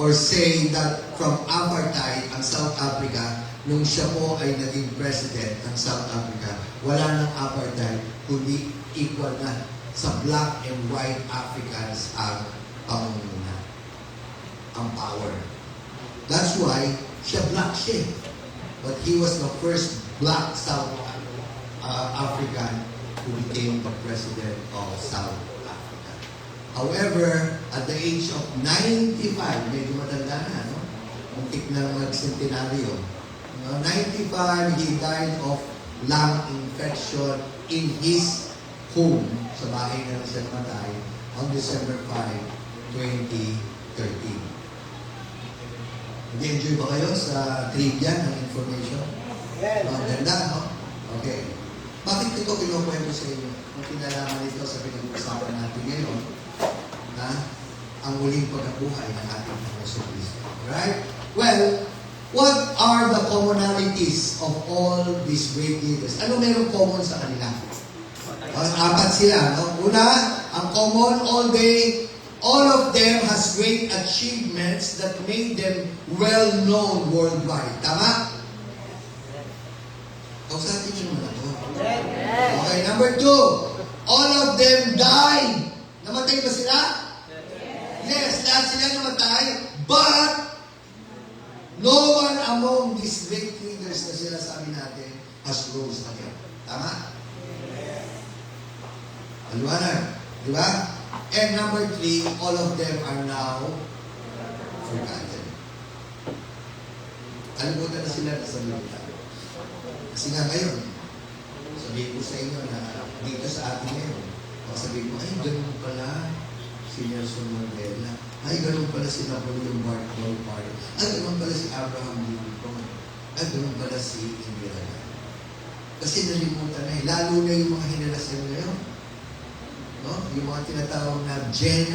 S7: or say that from apartheid ang South Africa, nung siya po ay naging president ng South Africa, wala nang apartheid, kundi equal na sa black and white Africans ang pamumuno, ang power. That's why siya black siya. But he was the first black South African who became the president of South Africa. However, at the age of 95, medyo matanda na, no? Muntik na mag-centenaryo. 95, he died of lung infection in his home. Sa bahay na siya namatay on December 5, 2013. Nag-enjoy ba kayo sa trivia ng information? Ang ganda, no? Okay. Bakit ito kinukwento sa inyo? Kung kinalaman ito sa pinag-usapan natin ngayon, na ang muling pagkabuhay ng ating Panginoon Kristo. Right? Well, what are the commonalities of all these great leaders? Ano meron common sa kanila? Apat sila. No? Una, ang common all of them has great achievements that made them well-known worldwide. Tama? Kausapin nyo naman ako. Okay, number 2. All of them died. Namatay ba sila? Yes, lahat sila namatay. But, no one among these great leaders na sila sabi natin has rose again. Tama? Aliwanag. Di ba? And number 3, all of them are now forgotten. Kalimutan na sila sa Biblia. Kasi nga ngayon, sabihin ko sa inyo na dito sa atin ngayon, sabihin ko, ay, ganun pala si Nelson Mandela. Ay, ganun pala si Napoleon Bonaparte. Ay, ganun pala si Abraham Lincoln. Ay, ganun pala si Indira Gandhi. Kasi nalimutan na eh. Lalo na yung mga henerasyon ngayon. No? Yung mga tinatawag na Gen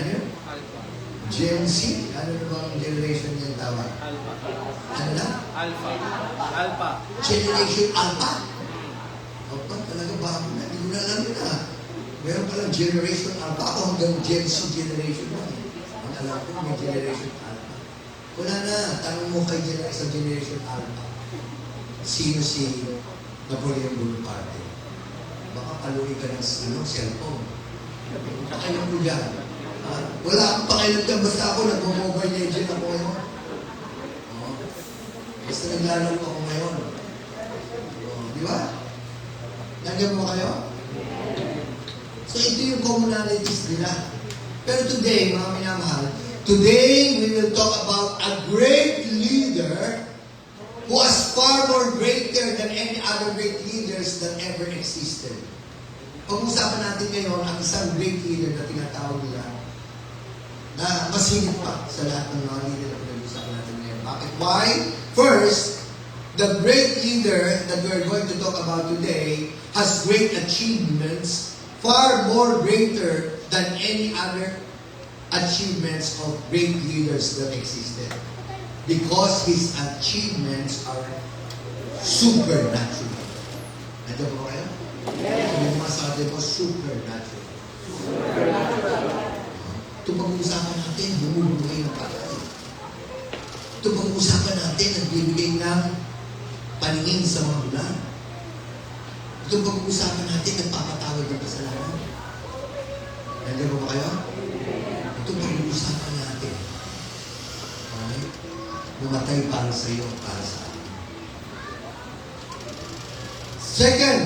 S7: Z. Ano na ba ang generation niya tawag? Ano na?
S3: Alpha.
S7: Generation Alpha. Alpha talaga ba? Hindi ko na alam yun ah. Meron palang Generation Alpha. Ako hanggang Gen Z generation mo. Ang alam ko, may Generation Alpha. Wala na. Tanong mo kay sa Generation Alpha. Sino si Napoleon Bonaparte? Baka kaluwi ka ng cellphone. Pakilang mo dyan. Wala akong pakilang dyan. Basta ako nag-mobile legend ako ngayon. Basta naglalaro ako ngayon. Di ba? Nandiyan mo kayo? So ito yung commonalities nila. Pero today, mga minamahal, today we will talk about a great leader who was far more greater than any other great leaders that ever existed. Pag-usapan natin ngayon ang isang great leader na tinatawag nila na mas higit pa sa lahat ng mga leader na pinag-usapan natin ngayon. Bakit? Why? First, the great leader that we're going to talk about today has great achievements, far more greater than any other achievements of great leaders that existed. Because his achievements are supernatural. Nandiyan po kayo? Yung masabi mo, supernatural. Ito pag-uusapan natin, bumubugay ng patay. Ito pag-uusapan natin, nagbibigay ng paningin sa mga bulan. Ito pag-uusapan natin, nagpapatawad ng kasalanan. Nandiyan po ba kayo? Ito pag-uusapan natin. Okay? Namatay para sa iyo, para sa akin. Second,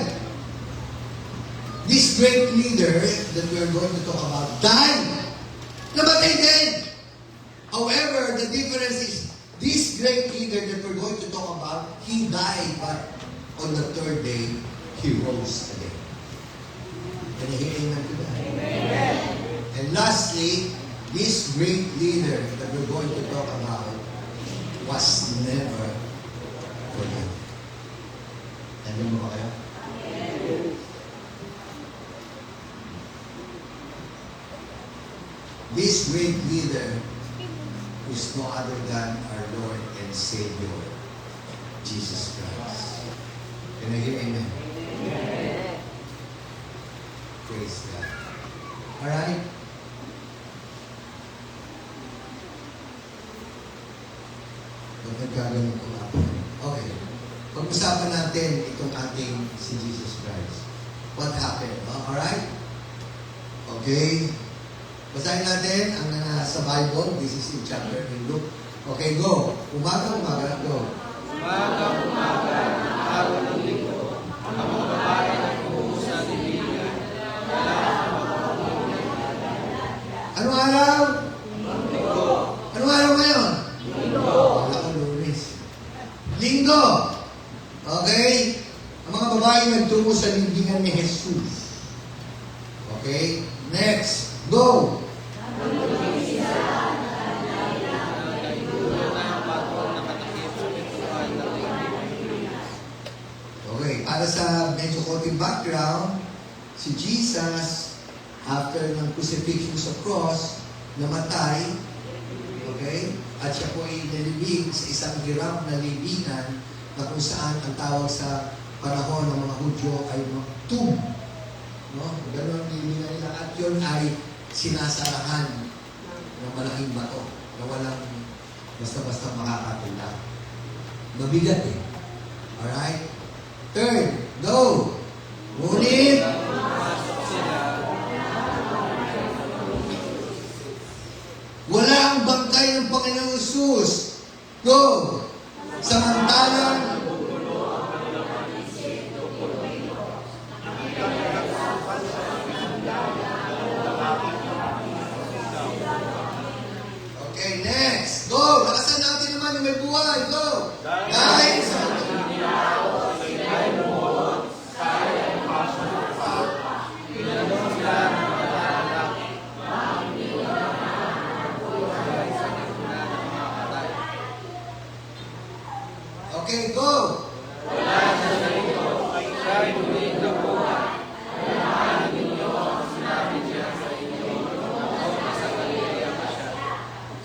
S7: this great leader that we are going to talk about died. Namatay din. However, the difference is this great leader that we're going to talk about, he died, but on the third day, he rose again. Can you hear amen to that? Amen. And lastly, this great leader that we're going to talk about was never forgotten. Ano mo ba kayo? This great leader is no other than our Lord and Savior, Jesus Christ. Can I hear amen? Amen. Praise God. Alright? Huwag nagkaganon ko ako. Okay. Pag-usapan natin itong ating si Jesus Christ. What happened? Alright? Okay. Basahin natin ang nasa Bible. This is in chapter in Luke. Okay, go. Umaga, go.
S3: Umaga, araw ng linggo, ang mga babae ay pumunta sa Biblia.
S7: Anong araw?
S3: Linggo,
S7: Anong araw ngayon?
S3: linggo,
S7: Wala ko Lunes. Linggo. Okay? Ang mga babae nagtungo sa libingan ni Jesus. Okay? Next. Go. Okay, para sa medyo konting background, si Jesus, after ng crucifixion sa cross, namatay, okay, at siya po ay nalibing sa isang hirap na libingan na kung saan ang tawag sa panahon ng mga Hudyo ay tomb. No? Ganun ang libingan nila. At yun ay sinasarahan ng malaking bato na walang basta-basta makakatula. Mabigat eh. Alright? Third, go! Ngunit, wala ang bangkay ng Panginoong Jesus. Go! Samantalang, okay, next. Go! Lakasan natin naman yung may buhay. Go! Dahil sa okay, go!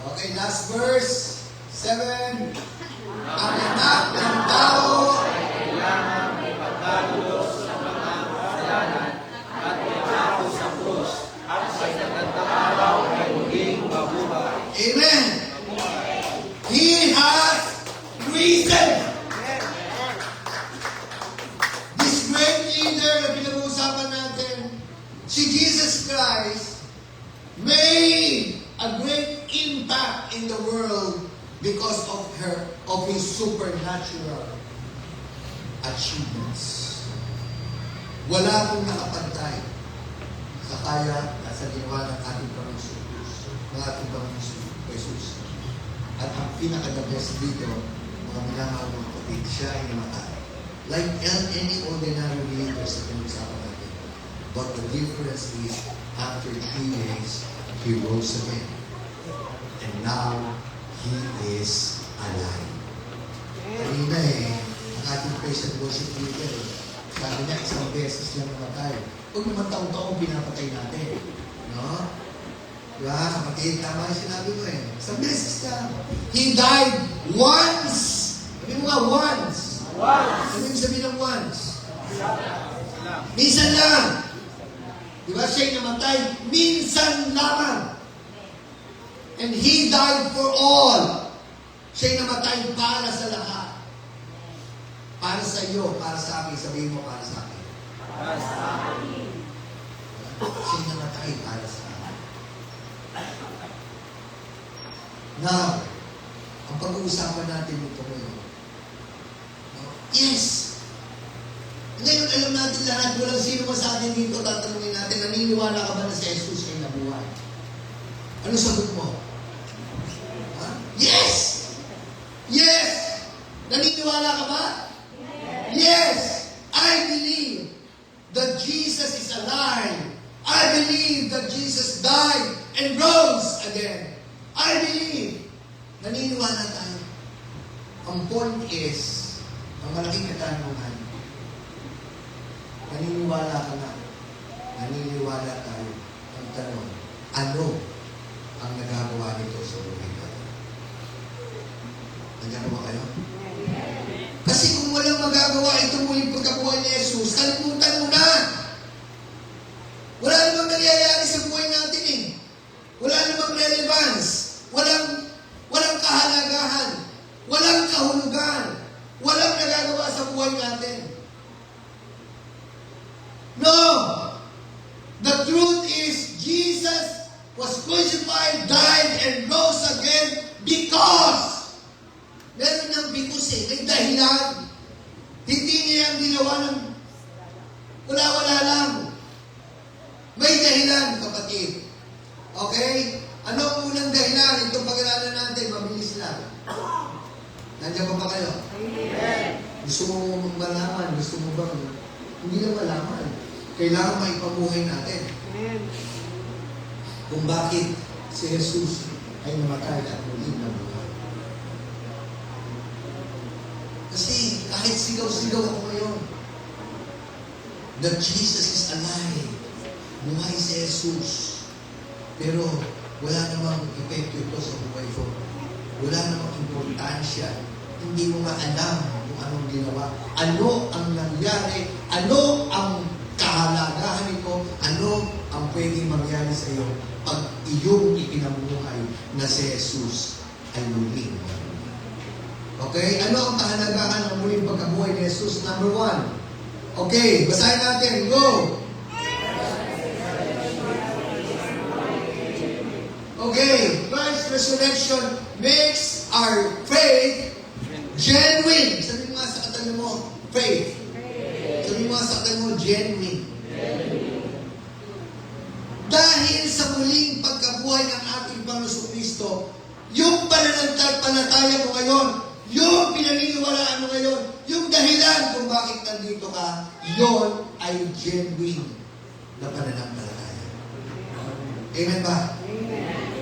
S7: Okay, last verse. 7. Ang anak ng tao Amen. He has risen. This great leader na pinag-uusapan natin, si Jesus Christ, made a great impact in the world because of his supernatural achievements. Wala pong nakapantay sa kaya at sa ginawa ng ating Panginoon ng ating Panginoon Jesus. At ang pinaka-the best dito, mga minamahal ng kapatid, siya ay namatay. Like any ordinary leaders na pinag-usapan natin. But the difference is, after 3 days, he rose again. And now, he is alive. Kanina praise and worship leader. Sabi niya, isang beses lang namatay. Huwag naman taong-taong pinapatay natin. No? Diba, kapatid, tama yung sinabi mo eh. Isang beses lang. He died once. Sabi mo nga, once. Ano yung sabi ng once? Minsan lang. Diba, siya'y namatay, minsan lamang. And He died for all. Siya'y namatay para sa lahat. Para sa iyo, para sa akin. Sabihin mo, para sa akin. Para sa akin. Siya'y namatay para sa akin. Now, ang pag-uusapan natin ito ngayon. Yes! Ngayon, alam natin lahat, walang sino man sa atin dito, tatanungin natin, naniniwala ka ba na si Jesus ay nabuhay? Ano sagot mo? Ha? Yes! Yes! Naniniwala ka ba? Yes! I believe that Jesus is alive. I believe that Jesus died and rose again. I believe. Naniniwala tayo. Ang point is, ang malaking katanungan, naniniwala ka na. Naniniwala tayo. Ang tanong, ano ang nagagawa nito sa buhay natin? Nandiyan ba kayo? Kasi kung walang magagawa itong muling pagkabuhay ni Jesus, kalimutan mo na. Wala namang nangyayari sa buhay natin eh. Wala namang relevance. Walang kahalagahan. Walang kahulugan. Walang nagagawa sa buhay natin. No! The truth is, Jesus was crucified, died, and rose again because meron niyang because eh, may dahilan. Hindi niya yung ginawa ng wala-wala lang. May dahilan, kapatid. Okay? Ano ang unang dahilan? Itong pag-aralan natin, mabilis lang. Nandiyan pa ba kayo? Amen. Gusto mo malaman? Gusto mo bang hindi lang malaman? Kailangan maipabuhay natin.
S5: Amen.
S7: Kung bakit si Jesus ay namatay at muling nabuhay. Kasi kahit sigaw-sigaw ako ngayon, that Jesus is alive. Buhay si Jesus. Pero wala namang epekto ito sa buhay ko. Wala namang importansya. Hindi mo nga alam kung anong ginawa. Ano ang nangyari? Ano ang kahalagahan nito? Ano ang pwedeng mangyari sa iyo pag iyong ipinamuhay na si Jesus ay muling? Okay? Ano ang kahalagahan ng muling pagkabuhay ni Jesus? Number 1. Okay, basahin natin. Go! Okay, Christ's resurrection makes our faith genuine. Sabi mo nga sa katabi mo, faith. Sabi mo nga sa katabi mo, genuine. Dahil sa muling pagkabuhay ng ating Panginoon Kristo, yung pananampalataya mo ngayon, yung pinaniniwalaan mo ngayon, yung dahilan kung bakit nandito ka, yon ay genuine na pananampalataya. Amen ba?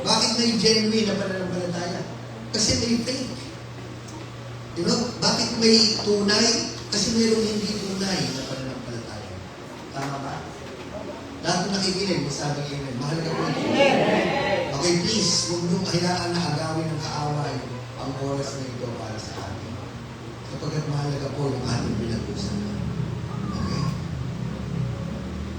S7: Bakit may genuine na pananampalataya? Kasi may fake. You know, bakit may tunay? Kasi mayroong hindi tunay na pananampalataya. Tama ba? Lahat ng nakikinig, masabi amen. Mahalaga po ito. Okay, please, huwag niyong hayaan na agawin ng kaaway ang oras na ito para sa atin. Kapagkat mahalaga po yung ating pinag-usapan. Okay?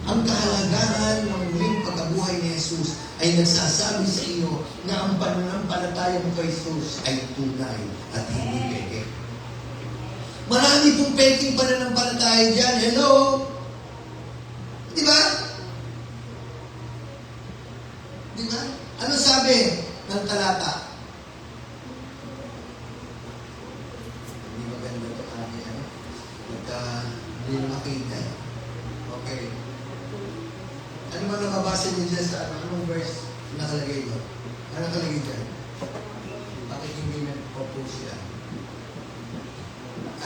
S7: Ang kahalagahan ng muling pagkabuhay ni Jesus ay nagsasabi sa iyo na ang pananampalataya mo kay Jesus ay tunay at hindi peke. Marami pong peking pananampalataya dyan. Hello? Di ba? Di ba? Ano sabi ng talata? Hindi maganda ito kami. Hindi makita. Okay. Ano ba nakabasa niyo dyan sa anong verse nakalagay doon? Ano nakalagay dyan? Bakit hindi nag-propose yan?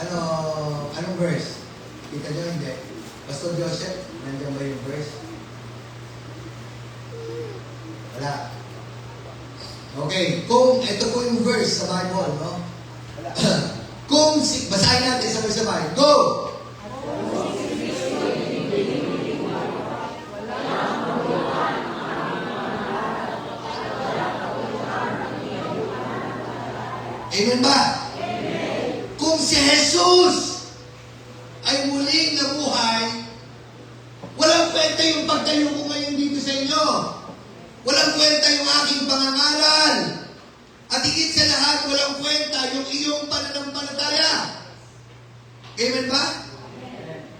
S7: Anong verse? Kita nyo hindi? Pastor Joseph, nandiyan ba yung verse? Wala. Okay, kung ito po yung verse sa Bible, no? Basahin natin sabay-sabay. Go! Amen ba? Kung si Jesus ay muling nabuhay, walang kwenta yung pagtayo ko ngayon dito sa inyo. Walang kwenta yung aking pangangaral. At higit sa lahat, walang kwenta yung iyong pananampalataya. Amen ba?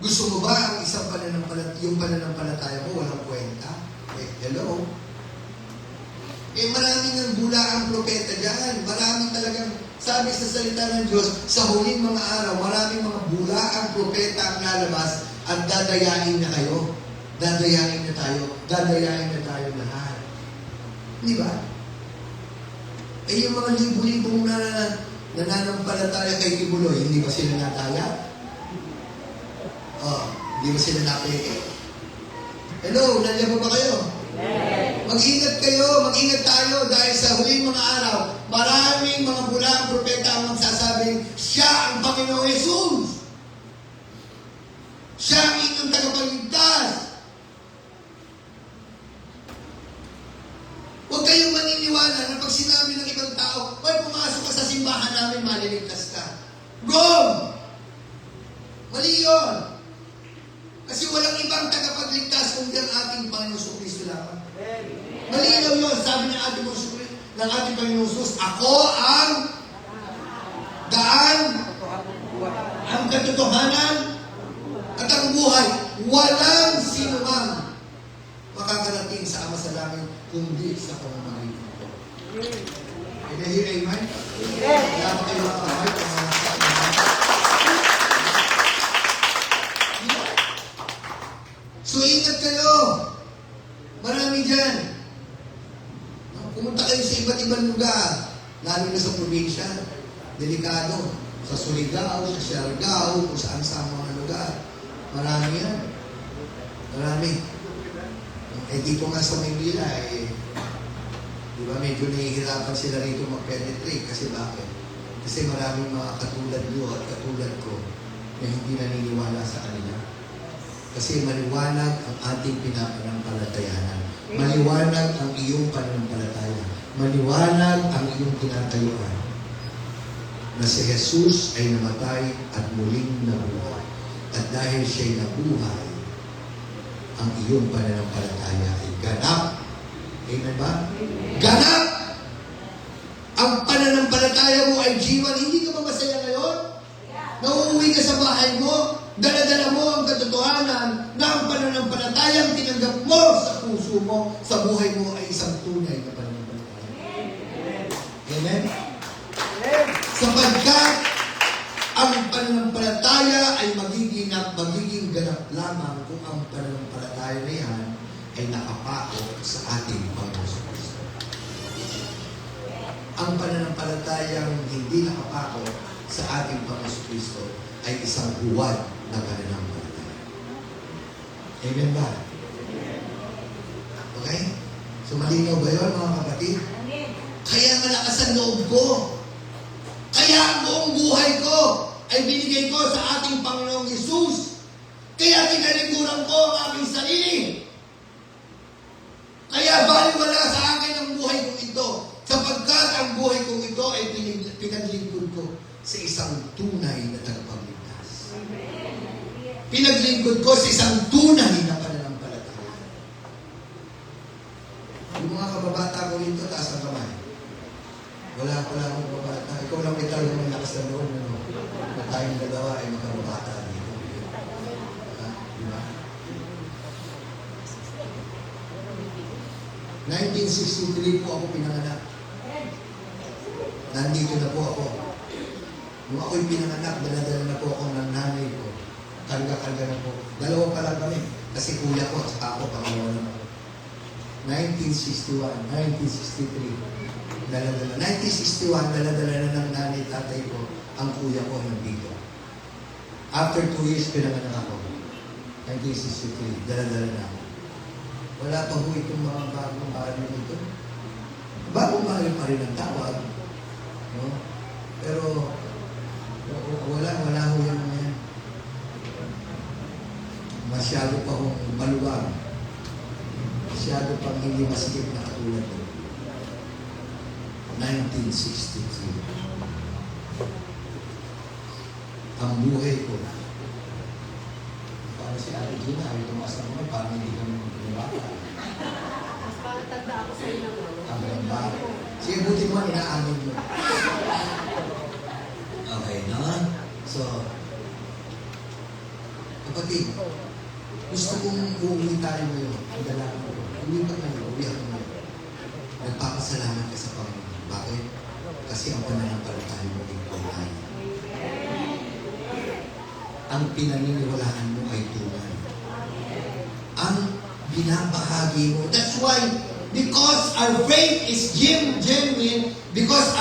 S7: Gusto mo ba ang isang yung pananampalataya mo walang kwenta? Hello? Maraming ang bula ang propeta dyan. Maraming talagang, sabi sa salita ng Diyos, sa huling mga araw, maraming mga bula ang propeta ang lalabas at dadayain na kayo. Dadayain na tayo. Dadayain na tayo lahat. Di ba? Yung mga libo-libong nananampalataya kay Kibuloy, hindi ba sila nataya? Hindi ba sila napeke? Hello, nandiyan ba kayo? Mag-ingat kayo, mag-ingat tayo dahil sa huling mga araw, maraming mga bulang propeta ang magsasabing, siya ang Panginoong Jesus. Siya ang inyong tagapagligtas. Huwag kayong maniniwala na pag sinabi ng ibang tao, "Ay, pumasok ka sa simbahan namin, maliligtas ka." Wrong! Mali yun. Kasi walang ibang tagapagligtas kundi ang ating Panginoong Kristo lamang. Malinaw yun. Sabi ng ating Panginoong Jesus, "Ako ang daan, ang katotohanan, at ang buhay. Walang sinumang makakarating sa Ama sa langit kundi sa pamamagitan ko." Can I hear amen? Wala ba kayo makakamay? So ingat kayo. Marami dyan. Pumunta kayo sa iba't ibang lugar, lalo na sa probinsya. Delikado. Sa Surigao, sa Siargao, kung saan sa mga lugar. Marami yan. Marami. Dito nga sa Maynila, di ba medyo nahihirapan sila rito mag-penetrate. Kasi bakit? Kasi maraming mga katulad nyo at katulad ko na hindi naniniwala sa kanila. Kasi maliwanag ang ating pinapanampalatayanan. Maliwanag ang iyong pananampalataya. Maliwanag ang iyong tinatayuan. Na si Jesus ay namatay at muling nabuhay. At dahil siya'y nabuhay, ang iyong pananampalataya ay ganap. Amen ba? Ganap! Ang pananampalataya mo ay jiwan. Hindi ka ba masaya ngayon? Nauuwi ka sa bahay mo, dala-dala mo ang katotohanan na ang pananampalatayang tinanggap mo sa puso mo, sa buhay mo ay isang tunay na pananampalataya. Amen? Sapagkat ang pananampalataya ay magiging ganap lamang kung ang pananampalataya na yan ay nakapako sa ating Panginoon Kristo. Ang pananampalatayang hindi nakapako sa ating Panginoon Kristo ay isang huwad na pananampalataya. Amen ba? Okay? So malinaw ba yun, mga kapatid? Kaya malakas ang loob ko. Kaya ang buong buhay ko ay binigay ko sa ating Panginoong Jesus. Kaya tinalikuran ko ang aming sarili. Kaya baliwala sa akin ang buhay kong ito. Sapagkat ang buhay kong ito ay pinaglingkod ko sa isang tunay na tagapagligtas. Pinaglingkod ko sa isang tunay na pananampalataya. Yung mga kababata ko dito, taas ang kamay. Wala akong kababata. Ikaw lang may talagang malakas na loob. Na tayong dalawa ay makababata dito. Diba? 1963 po ako pinanganak. Nandito na po ako. Nung ako'y pinanganak, dala-dala na po ako ng nanay ko. Karga-karga na po. Dalawa pa lang kami. Kasi kuya ko, at ako, pangalawa na ako. 1961, 1963. Dala-dala. 1961, dala-dala na ng nanay, tatay ko, ang kuya ko nandito. After 2 years, pinanganak ako. 1963, dala-dala na ako. Wala pa po itong mga bagong baril nito. Bagong baril pa rin ang tawag. No? Pero, masyado pa hong maluwag. Masyado pang hindi masikip na katulad ko. 1963. Ang buhay ko. Para si Ate Gina, ay tumaas na naman, parang hindi kami pinabaka.
S5: Mas parang tanda ako sa inyo.
S7: Ang ganda. Sige, buti mo, inaamin mo. Okay, no? So, kapatid, gusto kong uuwi tayo ngayon. Ang dalawang ko. Uwi pa ngayon, uwi ako ngayon. Nagpapasalamat ka sa Panginoon. Bakit? Kasi ang pananampalataya mo ay tunay. Ang pinaniniwalaan mo ay tunay. Ang binabahagi mo. That's why, because our faith is genuine, because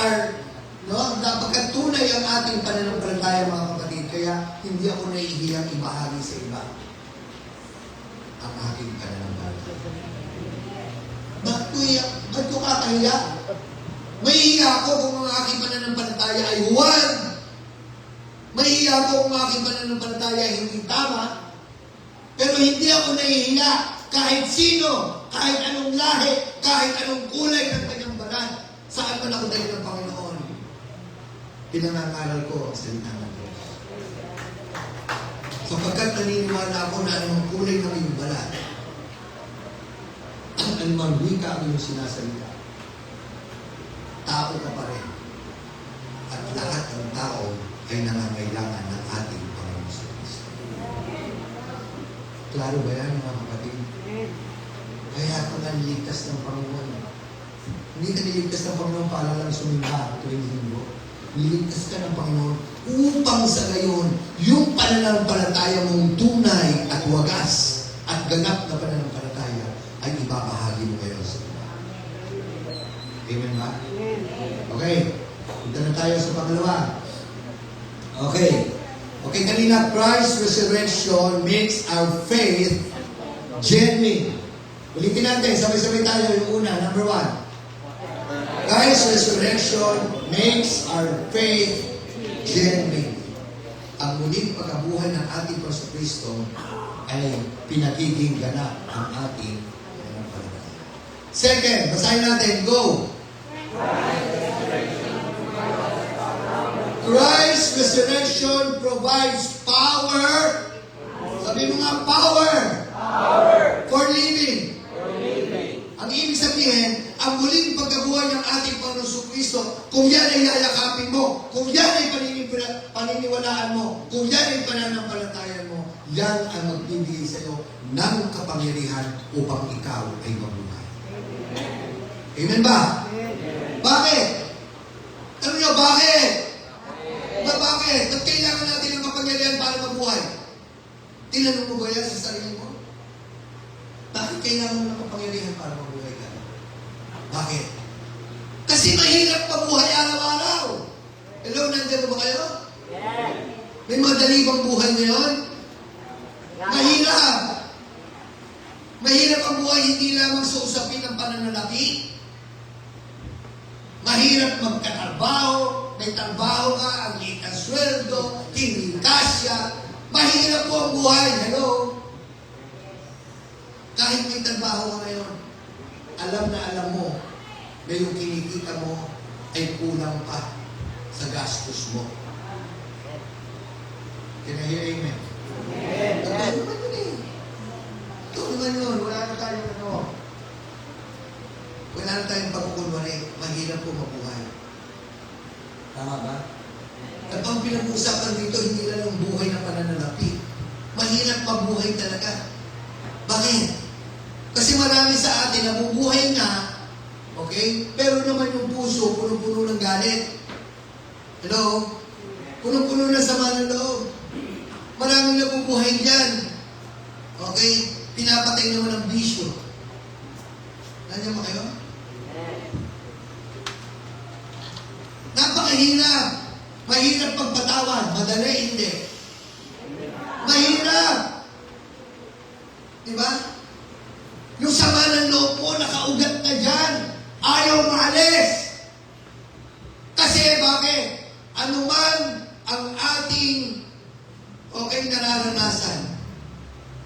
S7: napagkat tunay ang ating pananampalataya, mga kapatid, kaya hindi ako nahihiyang ibahagi sa iba ang aking pananampalataya. Ba't ko kakahiya? Mahihiya ako kung ang aking pananampalataya ay huwag. Mahihiya ako kung ang aking pananampalataya ay hindi tama. Pero hindi ako nahihiya kahit sino, kahit anong lahi, kahit anong kulay ng kanyang balat. Saan man ako dahil ng Panginoon? Pinangangaral ko ang salita ng Diyos. Sapagkat naniniwala ako na anong kulay ng iyong balat, ang anumang wika ang iyong sinasalita, tao ka pa rin. At lahat ng tao ay nangangailangan ng ating Panginoon sa Kristo. Klaro ba yan, mga kapatid? Kaya ako naniligtas ng Panginoon. Hindi ka niligtas ng Panginoon para lang sumimba tuwing linggo. Niligtas ka ng Panginoon upang sa ngayon, yung pananampalataya mong tunay at wagas at ganap na pananampalataya ay ibabahagi mo ngayon sa iba. Amen ba? Okay. Punta na tayo sa pangalawa. Okay. Okay, kanina, Christ's resurrection makes our faith genuine. Ulitin natin, sabay-sabay tayo yung una. Number 1. Christ's resurrection makes our faith genuine. Ang muling pagkabuhay ng ating Kristo ay pinagiging ganap ang ating pananampalataya. Second, basahin natin. Go! Christ's resurrection provides power. Sabi mo nga, power. For living. Ang ibig sabihin, ang muling pagkabuhay ng ating Panginoon Kristo, kung yan ay yayakapin mo, kung yan ay paniniwalaan mo, kung yan ay pananampalatayan mo, yan ang magbibigay sa iyo ng kapangyarihan upang ikaw ay mabuhay. Amen ba? Bakit? Ano nyo, bakit? Bakit? Ba't kailangan natin ng kapangyarihan para mabuhay? Tinanong mo ba yan sa sarili mo? Bakit kailangan mo ng kapangyarihan para mabuhay ka? Bakit? Kasi mahirap mabuhay araw-araw. Hello, nandiyan ba kayo? May madali bang buhay ngayon? Mahirap. Mahirap ang buhay hindi lamang sa usapin ng pananalapi. Mahirap magkatrabaho, may trabaho ka, ang liit ang sweldo, hindi kasya. Mahirap po ang buhay. Hello? Kahit may trabaho ka ngayon, alam na alam mo na yung kinikita mo ay kulang pa sa gastos mo. Can I hear amen? Ito naman yun eh. Ito naman yun. Wala na tayong wala na tayong pagkukunwari. Mahirap po mabuhay. Tama ba? At ang pinag-uusapan dito, hindi lang yung buhay na pananalapi. Mahirap mabuhay talaga. Bakit? Kasi marami sa atin nabubuhay na, okay? Pero naman yung puso, puno-puno ng galit. Hello? Puno-puno na sama ng loob. Maraming nabubuhay dyan. Okay? Pinapatay naman ang bisyo. Nandiyan ba kayo? Napakahirap. Mahirap pagpatawad. Madali, hindi. Mahirap. Diba? Yung sama ng loob mo, nakaugat na dyan. Ayaw maalis. Kasi bakit? Ano man ang ating nararanasan,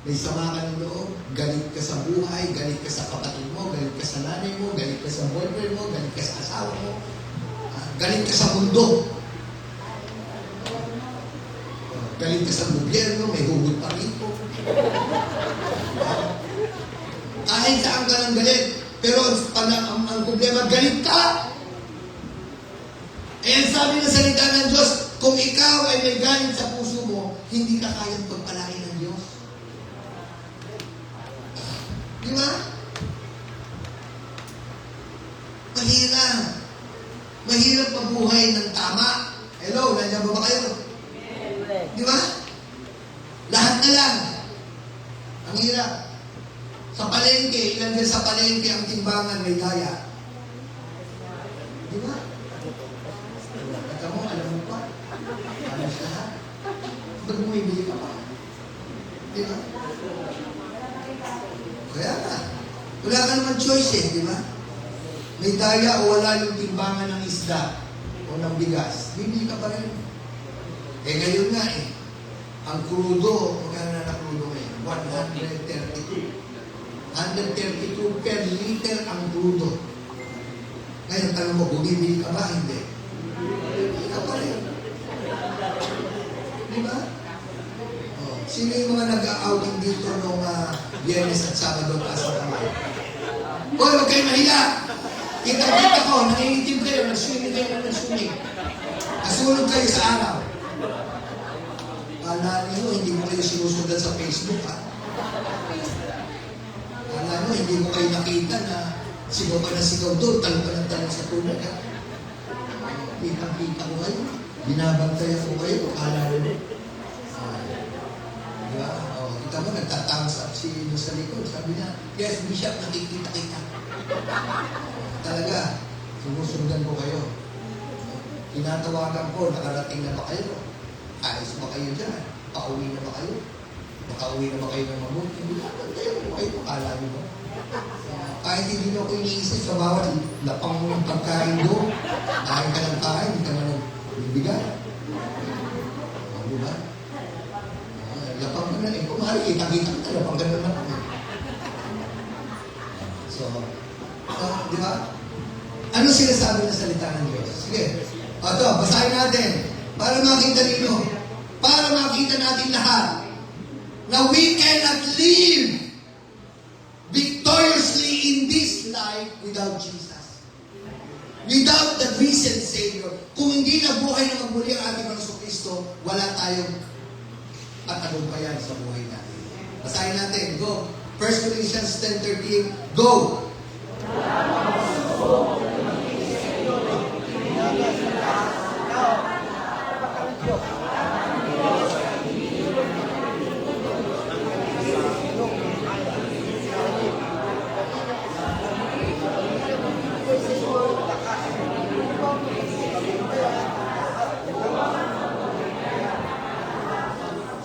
S7: May sama ka ng loob, galit ka sa buhay, galit ka sa kapatid mo, galit ka sa nanay mo, galit ka sa boyfriend mo, galit ka sa asawa mo, galit ka sa mundo. Galit ka sa gobyerno, may hugot pa rito. Kahit saan ka ng galit, pero ang problema, galit ka. Eh, sabi ng salita ng Diyos, kung ikaw ay may galit sa puso mo, hindi ka kayang pagpalain ng Diyos. Di ba? Mahirap. Mahirap mabuhay ng tama. Hello, nandiyan ba kayo? Di ba? Lahat na lang. Ang hirap. Sa palengke, ilan din sa palengke ang timbangan may daya. Di ba? Kata mo, alam mo pa. Alam siya lahat. Ba't bumibili ka pa? Di ba? Kaya nga. Wala ka naman choice eh, di ba? May daya o wala yung timbangan ng isda o ng bigas. Bibili ka pa rin. Eh ngayon nga eh, ang krudo, magkano na krudo ngayon? 132. 132 per liter ang krudo. Ngayon, tanong mo, bumibili ka ba? Hindi. Bumibili ka pa rin. Di ba? Oh, sino yung mga nag-outing dito nung Biyernes at Sabado at sa kamay? Hoy, huwag kayo mahiya! Kita-kita ko, nangingitim kayo, nag-swimming kayo, nag-swimming. Kasulog kayo sa araw. Kala niyo, hindi mo kayo sinusundan sa Facebook, ha? Kala niyo, hindi mo kayo nakita na sigaw ka na sigaw doon, talo ka ng talo sa tunag, ha? Kita-kita ko kayo. Binabantayan ko kayo, kala niyo. Diba? O, kita mo, nagtatangos up si doon sa likod. Sabi niya, yes, Bishop, nakikita kita. Talaga, sumusundan ko kayo. Tinatawagan ko, nakarating na ba kayo? Ayos ba kayo dyan? Pauwi na ba kayo? Makauwi na ba kayo ng mabuti? Binabantayan ko kayo, akala niyo ba? Kahit hindi nyo ako iniisip sa bawat lapang mo ng pagkain doon, kain ka ng kain, hindi ka na nagbibigay. O, diba? Lapang ka na eh. Kung mahal, kita-kita ka, lapang ka naman. So, di ba? Ano sinasabi ng salita ng Diyos? Sige. Ito, basahin natin. Para makita ninyo. Para makita natin lahat na we cannot live victoriously in this life without Jesus. Without the risen Savior. Kung hindi nabuhay na magmuli ang ating Panginoon Kristo, wala tayong patagumpayan sa buhay natin. Basahin natin. Go. 1 Corinthians 10:13. Go.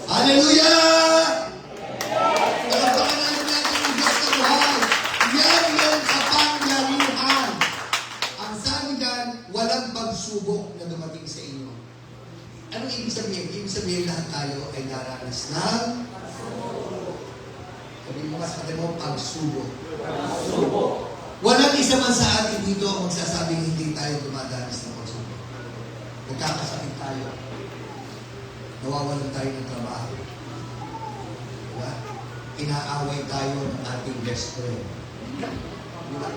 S7: Hallelujah! Palakpakan natin ang Diyos na buhay. Yan yung kapangyarihan. Ang sabi dyan, walang pagsubok na dumating sa inyo. Anong ibig sabihin? Ibig sabihin lahat tayo ay naranas ng sabi mo mas natin mo, pagsubok. Walang isa man sa atin dito ang magsasabing hindi tayo dumadanas ng pagsubok. Nagkakasakit tayo. Nawawalan tayo ng trabaho. Diba? Inaaway tayo ng ating best friend. Diba?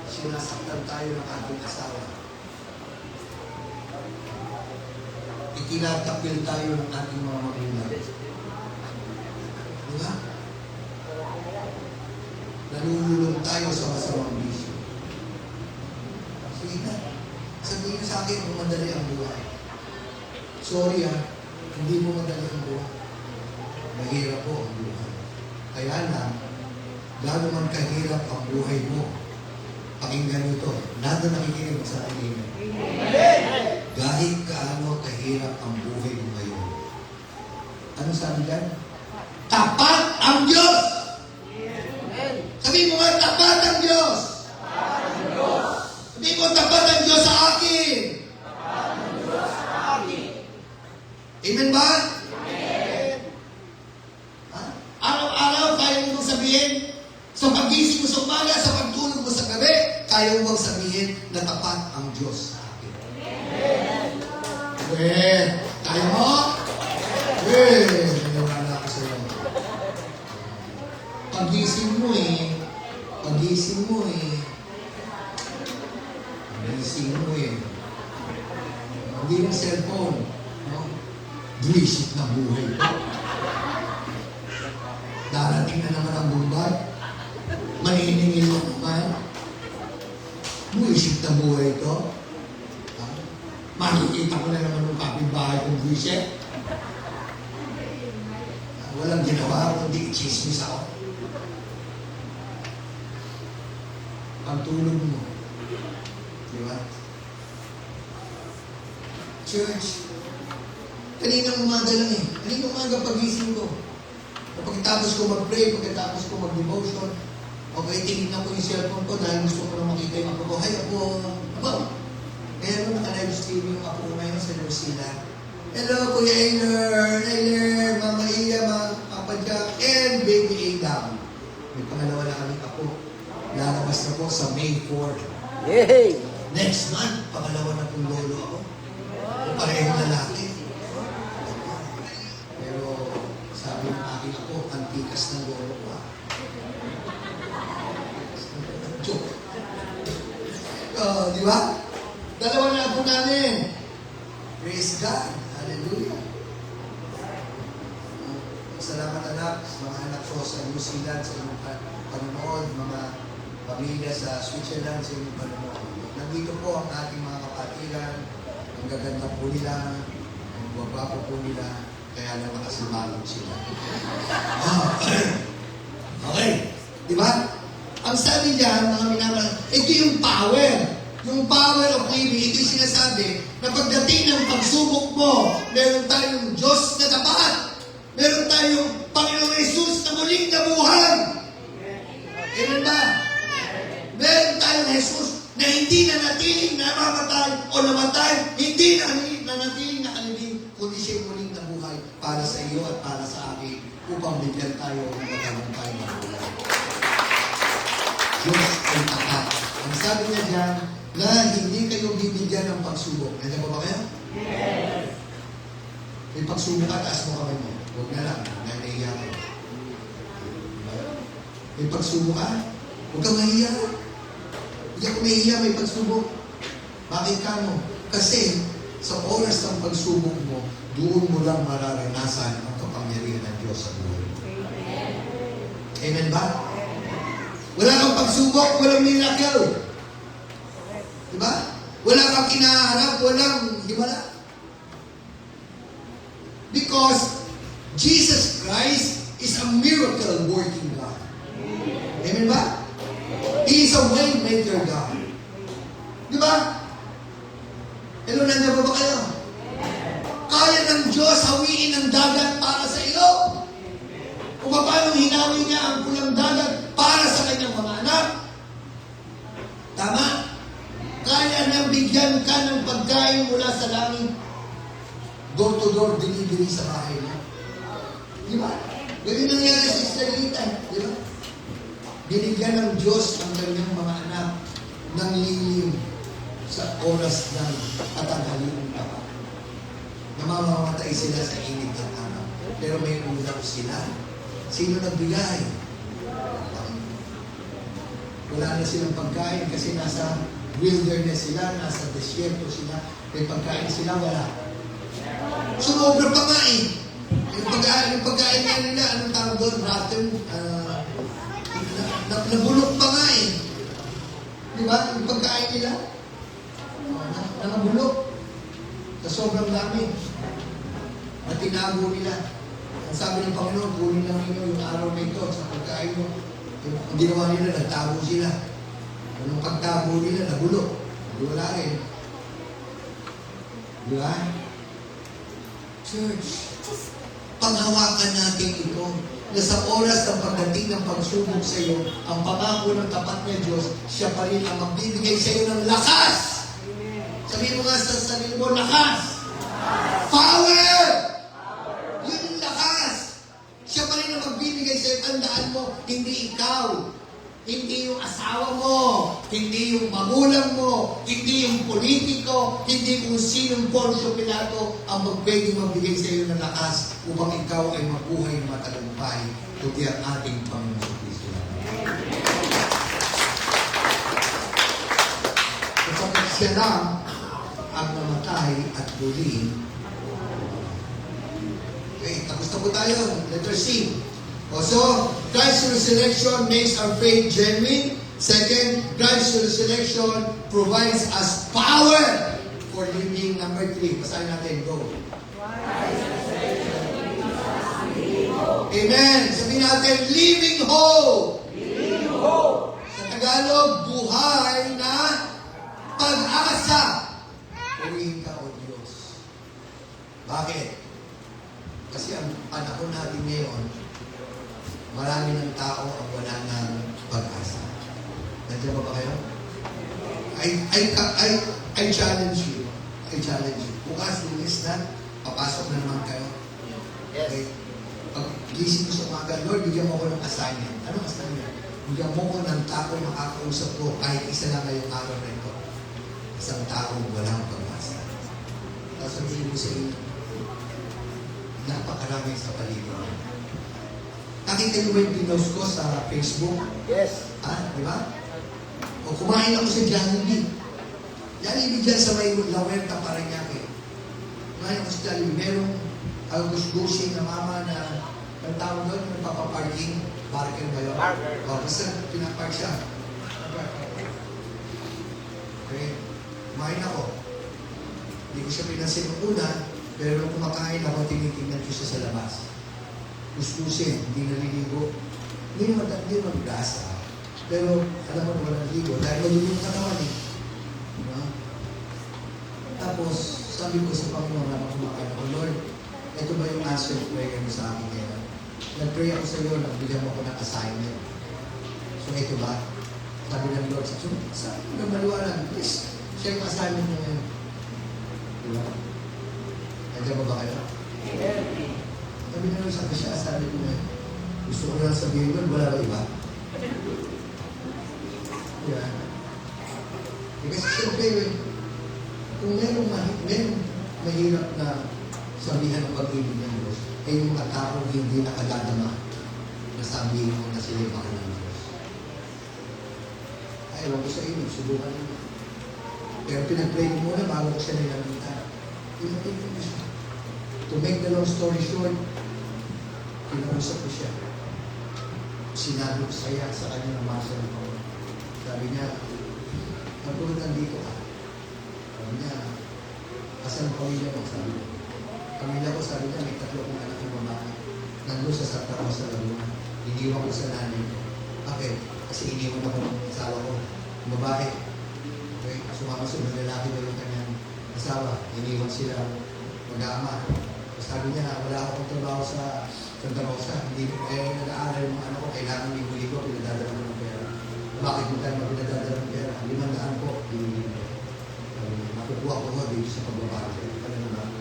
S7: Sinasaktan tayo ng ating asawa. Itinatapil tayo ng ating mga magulang. Diba? Nalululong tayo sa masamang bisyo. Sige na. Sabihin sa akin kung madali ang buhay. Sorry hindi mo madali ang buhay. Mahirap po ang buhay. Kaya lang, gano'n man kahirap ang buhay mo, pakinggan ito, nada nakikinig sa akin. Kahit kaano kahirap ang buhay mo ngayon. Ano sabi dyan? Tapat ang Diyos! Sabi mo nga, tapat ang Diyos! Sabi mo, tapat ang Diyos sa akin! Tapat ang Diyos sa akin! Amen ba? Amen. Sa pagising mo sa umaga, sa pagtulog mo sa gabi, kaya mo bang sabihin na tapat ang Diyos sa akin? Kaya mo? Naniwala ako sa'yo. Pagising mo eh. Pagising mo eh. Pagising mo eh. Hindi yung cellphone. No? Buwisit na buhay ko. Darating na naman ang bumbag. Maniningil na naman. Buwisit na buhay ko. Ha? Makikita ko na naman yung kapitbahay kong buwisit. Walang ginawa, kundi i-chismis ako. Pagtulog mo. Di ba? Church, kaninang umaga lang eh. Kaninang umaga pagising ko. Pagkatapos ko mag-pray, pagkatapos ko mag-devotion, okay, tinignan ko yung cellphone ko dahil gusto ko na makita yung apo ko. Hi, apo! Apo! Kaya nung naka-live stream yung apo ko ngayon sa New Zealand. Hello, Kuya Eiler, Mama Iya, Papa Jack, and Baby Adam. May pangalawa na kami apo. Lalabas na po sa May 4.
S8: Yay!
S7: Next month, pangalawa na pong lolo ako. Parehong lalaki. Pero sabi ng aking ako, ang tikas ng lolo ko. Joke. Di ba? Dalawa na po namin. Praise God. Hallelujah. Salamat anak, mga anak ko sa New Zealand, sa inyong panonood, mga pamilya sa Switzerland, sa inyong panonood. Nandito po ang ating mga kapatiran, ang gaganda po nila, ang babago po nila, kaya lang nakasimangon sila. Okay. Di ba? Ang sabi niya, mga minamahal, ito yung power. Yung power of living, ito yung sinasabi na pagdating ng pagsubok mo, meron tayong Diyos na tapat. Meron tayong Panginoong Jesus na muling nabuhay. Amen ba? Meron tayong Jesus na hindi na natiling namamatay o namatay, hindi na natiling nakalibing, kundi siya muling nabuhay para sa iyo at para sa akin upang bigyan tayo ng magtagumpay na buhay. Diyos ay tapat. Ang sabi niya dyan, na hindi kayo bibigyan ng pagsubok. Nandiyan ba kayo? Yes! May pagsubok ka, taas mo kamay mo. Huwag na lang, nahiya kayo. May pagsubok ka, huwag kang mahiya. Hindi ako mahiya, may pagsubok. Bakit ka mo? Kasi sa oras ng pagsubok mo, doon mo lang mararanasan ang kapangyarihan ng Diyos sa buhay mo. Amen ba? Wala kang pagsubok, walang miracle. Diba? Wala kang kinaharap, walang himala. Because Jesus Christ is a miracle-working God. Amen ba? He is a way-maker God. Diba? Hello, nandiyan ba kayo? Kaya ng Diyos hawiin ang dagat para sa iyo. Kung paano hinawi niya ang pulang dagat para sa kanyang mga anak. Tama? Kaya nang bigyan ka ng pagkain mula sa langit. Door-to-door delivery sa bahay niya. Di ba? Ganyan nangyari sa Israelita. Di ba? Binigyan ng Diyos ang kanyang mga anak ng lilim sa oras ng katanghalian tapat. Namamamatay sila sa init ng araw. Pero may ulam sila. Sino nagbigay? Wala na silang pagkain kasi nasa wilderness sila, nasa desierto sila. May pagkain sila, wala. Sumobra pa nga eh. Yung pagkain nila, anong tawag doon? Rotten. Nabulok pa nga eh. Di ba? Yung pagkain nila, nabulok. Sa sobrang dami. At tinago nila. Ang sabi ng Panginoon, kunin lang ninyo yung araw na ito sa pagkain mo. Ang ginawa nila, nagtago sila. Anong pagtago nila, nabulok. Wala rin. Di ba? Church, panghawakan natin ito na sa oras ng pagdating ng pagsubok sa iyo, ang pangako ng tapat na Diyos, siya pa rin ang magbibigay sa iyo ng lakas. Sabihin mo nga sa sarili mo, lakas! Power! Yun yung lakas. Siya pa rin ang magbibigay sa iyo. Tandaan mo, hindi ikaw Hindi yung asawa mo, hindi yung magulang mo, hindi yung politiko, hindi kung sinong Poncio Pilato ang pwedeng magbigay sa iyo ng lakas upang ikaw ay mabuhay na matagumpay, kundi ang ating Panginoon Kristo. Kapag siya lang ang namatay at muli, okay, tapos na po tayo. Letter C. So, Christ's resurrection makes our faith genuine. Second, Christ's resurrection provides us power for living. Number 3, basahin natin. Go. Amen. Sabihin natin, living hope. Living hope. Sa Tagalog, buhay na pag-asa. Purihin ka, O Diyos. Bakit? Kasi ang panahon natin ngayon, marami ng tao ang wala ng pag-asa. Nandiyan ba kayo? I challenge you. I challenge you. Bukas, lunes na, papasok na naman kayo. Okay? Pag gising ko sa umaga, Lord, bigyan mo ko ng assignment. Anong assignment? Bigyan mo ko ng tao makakausap ko kahit isa lang ngayong araw na ito. Isang taong walang pag-asa. Tapos sabihin ko sa inyo, napakarami sa paligid. Nakita niyo ba yung pinost ko sa Facebook?
S3: Yes.
S7: Di ba? O kumain ako sa Jollibee. Jollibee dyan sa may Lawerta, Parañaque. Kumain ako sa Jollibee. Merong agus-gusin na mama na ang tawag doon, yung papaparking. Barker ba yun?
S3: Barker.
S7: O, basta pinapark siya. Okay. Kumain ako. Hindi ko siya pinansin ng una, pero nung kumakain ako, tinitingnan ko siya sa labas. Kuskusin, hindi naliligo. Hindi naman gasa. Pero, alam mo naman naliligo. Dahil malulong ka naman eh. Diba? Tapos, sabi ko sa Panginoon na kumakain ako, Lord, ito ba yung answer prayer mo sa akin ngayon? Nag-pray ako sa iyo, nagbigyan mo ako ng assignment. So, ito ba? Sabi ng Lord, sabi ng maliwanag, please, share yung assignment mo ngayon. Diba? Nandiyan ba kayo? Sabi na lang sabi siya, sabi ko na, gusto ko lang sabihin doon, wala ba iba? Yeah. Kasi siyempre, kung merong mahirap na sabihan ng pag-ibig ng Diyos, ay yung mga taong hindi nakadadama na sabihin mo na sila yung mahal ng Diyos. Ay, ewan ko sa inyo, subukan nyo. Pero pinag-pray ko muna bago ko siya nilamitan. Pinag-pray ko siya. To make the long story short, pinausap ko siya. Sinabi ko sa kanya ng muscle ko. Sabi niya, pagod nandito ka. Sabi niya, asan ang pamilya mo? Sabi niya. Pamilya ko, sabi niya, may 3 kong anak ng babae. Nandun sa Santa Rosa, Laguna. Iniwan ko sa nanay ko. Bakit? Kasi iniwan ako ng asawa ko. Babae. Okay? Sumama sa mga lalaki na yung kanyang asawa. Iniwan sila mag-aama. Sabi niya, wala akong trabaho sa Santa Rosa. Hindi nag-aaral yung mga anak ko. Kailangan ligo-ligo, pinadadala ko ng pera. Bakit mo tayo pinadadala ng pera? 500 po, ligo-ligo. Makukuha ko mo dito sa pagbabago. Ano naman?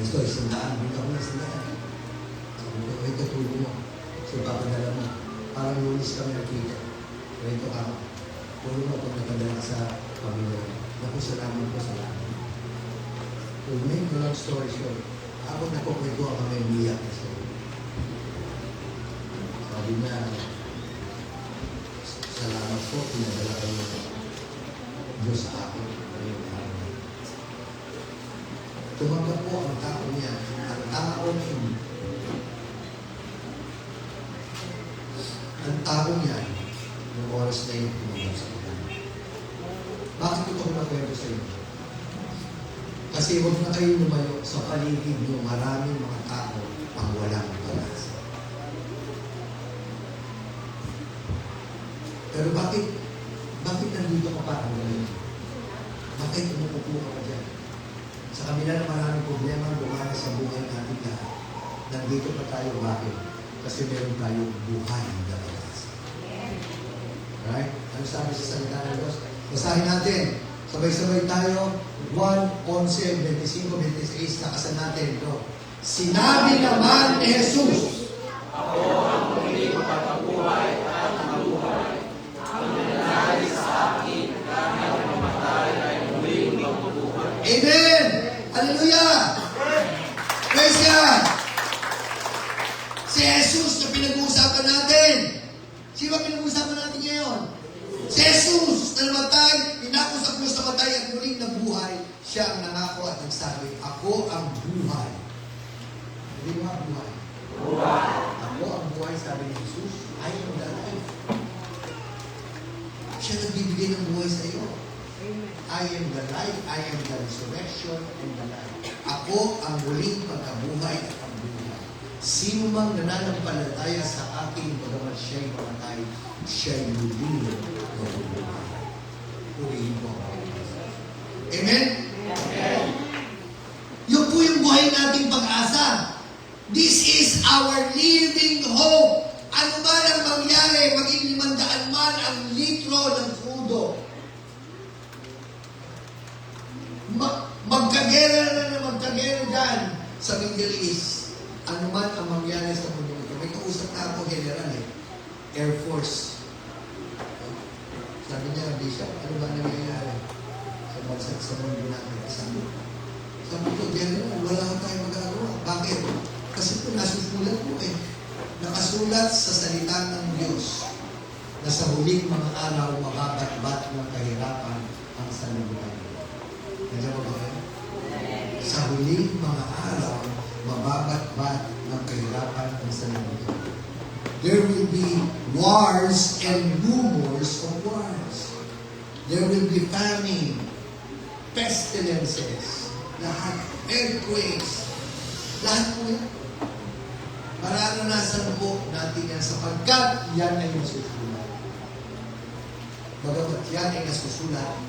S7: Gusto, 100. Bigyan ko na 100. Sabi ko, ito tulo mo. So, papadala mo. Parang lunis kami nakita. Ito ako. Puro mo kung napadala ka sa pamilya. Naku, salamat po, salamat. To make the long story short, ako nakukwento ako may umiyak na siya. Sabi niya, salamat po, pinadala kayo Diyos sa akin. Tumanggap po ang tao niya. Ang tao niya, yung oras na yun, tumanggap sa kanya. Bakit ito ko nakwento sa inyo? Kasi huwag na kayo lumayo sa paligid ng maraming mga tao ang walang pag-asa. Pero bakit nandito ka pa ang ganun? Bakit umuupo ka dyan? Sa kabila ng maraming problema ang dumanas sa buhay natin lahat, nandito pa tayo. Bakit? Kasi meron tayong buhay na pag-asa. Right? Ano sabi sa salita ng Diyos? Basahin natin. Sabay-sabay tayo. 1:11:25-26, nakasan natin ito. Sinabi naman ni Jesus, ako ang muling pagkabuhay at ang buhay. Amen! Hallelujah! Praise God! Si Jesus na pinag-uusapan natin. Sino ba pinag-uusapan natin ngayon? Si Jesus na namatay, inako sa krus na matay at muling nabuhay. Siya ang nangako at nagsabi, ako ang buhay. Hindi mo nga buhay. Ako ang buhay, sabi ni Jesus. I am the life. Siya nagbibigay ng buhay sa iyo. I am the life, I am the resurrection and the life. Ako ang muling pagkabuhay at ang buhay. Sino mang nananampalataya sa akin, bagamat siya'y mamatay, siya'y muling mabubuhay. Purihin mo ako. Amen? Amen. Yun po yung buhay nating pag-asa. This is our living hope. Ano man ang mangyari, maging 500 man ang litro ng krudo. Magkagera dyan sa Middle East. Ano man ang mangyari sa mundo ito. May kausap na ako, General Air Force. Sabi niya, Bishop, ano ba nangyayari sa bansa sa mundo natin? Sabi ko, General, wala ka tayong magagawa. Bakit? Kasi po nasusulat po nakasulat sa salita ng Diyos na sa huling mga araw mababatbat ng kahirapan ang sanlibutan. Nandiyan ba kayo? Sa huling mga araw mababatbat ng kahirapan ang sanlibutan. There will be wars and rumors of wars. There will be famine, pestilences, lahat, earthquakes, lahat po yan. Mararanasan po natin yan sapagkat yan ay nasusulat. Bagamat yan ay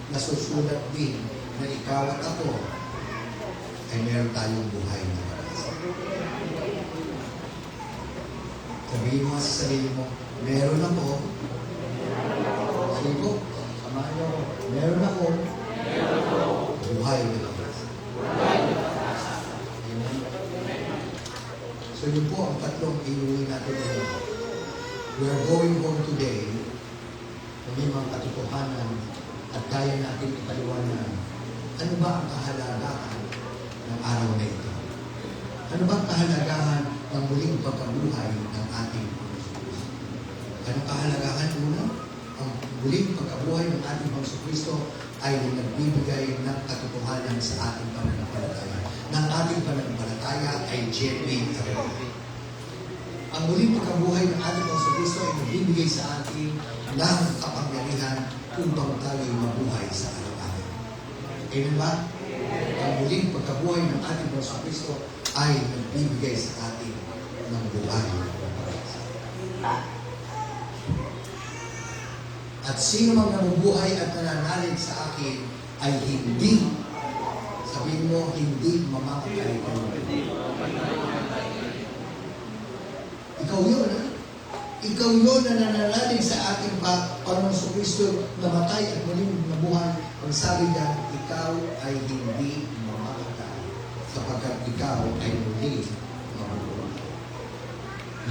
S7: nasusulat din na ikaw at ako ay meron tayong buhay na marasa. Sabihin mo sa sarili mo, meron ako. Sige po, samahan niyo ako. Meron ako. Buhay na marasa. So yun po ang tatlong inuwi natin ngayon. We are going home today na may mga katotohanan at kaya natin ipaliwanag. Ano ba ang kahalagahan ng araw na ito? Ano ba ang kahalagahan ng muling pagkabuhay ng ating Panginoon? Ano kahalagahan una? Ang muling pagkabuhay ng ating Panginoon ay nagbibigay ng katotohanan sa ating pananampalataya. Ng ating pananampalataya ay genuine at real. Ang muling pagkabuhay ng ating Panginoon ay nagbibigay sa atin ng kapangyarihan upang tayo'y mabuhay sa araw-araw. Amen ba? Ang muling pagkabuhay ng ating Panginoon ay nagbibigay sa atin ng buhay. At sino mang nabubuhay at nananalig sa akin ay hindi, sabihin mo, hindi mamamatay. Ikaw yun, ha? Ikaw yun na nananalig sa ating Panginoon Kristo na matay at muling nabuhay. Ang sabi niya, ikaw ay hindi mamamatay sapagkat ikaw ay muling mabubuhay.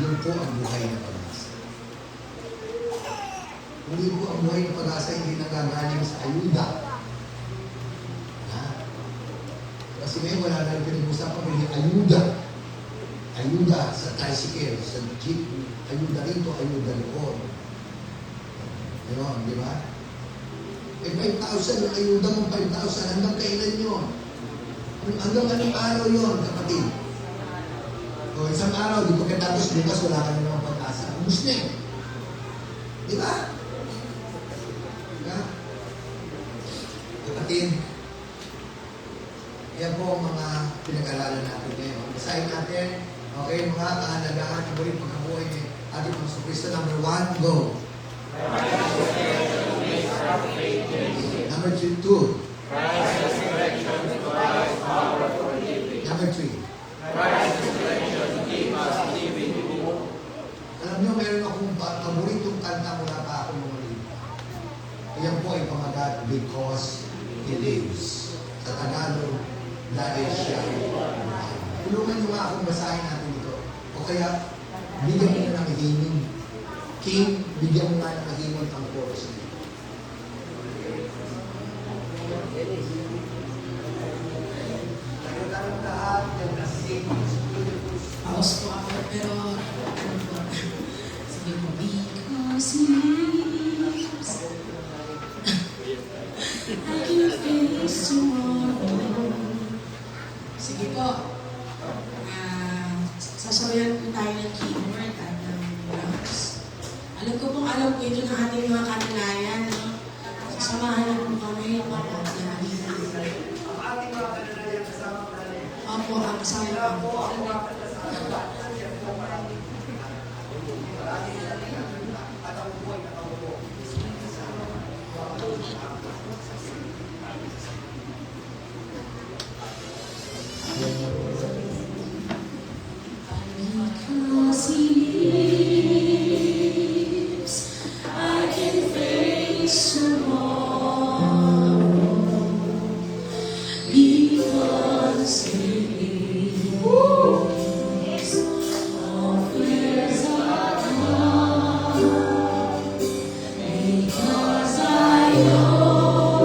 S7: Yun po ang buhay na pag-asa. Hindi po ang buhay na pag-asa hindi nagagaling sa ayuda. Ha? Kasi ngayon wala na rin pinag-usapan may ayuda. Ayuda sa tricycle, sa jeep, ayuda rito, ayuda rito. Diba? Di ba? Eh, 5,000 yung ayuda mo, 5,000. Hanggang kailan yun? Hanggang anong araw yun, kapatid? O, isang araw, di pagkatapos bukas, wala ka na naman pag-asa. Ubus na eh. Di ba? Diba? Kapatid, yan po ang mga pinag-alalan natin ngayon. Basahin natin, okay, mga kahalagahan ng muling pagkabuhay ni ating Panginoon Kristo. Number 1, go. Number 2. Number 3. Alam niyo, meron akong paboritong kanta mula pa ako muli. Iyan po ay pamagat, Because He Lives. Sa Tagalog, dahil siya ay buhay. Tulungan niyo nga akong basahin natin ito. O kaya, bigyan mo na ng himing. King, bigyan mo nga ng himing ang chorus niyo.
S2: po, sasabayan po tayo ng keyboard at ng drums. Alam ko ito ng ating mga kaninayan. No? Sasamahan niyo po kami para Opo, ang kasama po. Because he lives, I can face tomorrow. Because he lives, all fears are gone. Because I know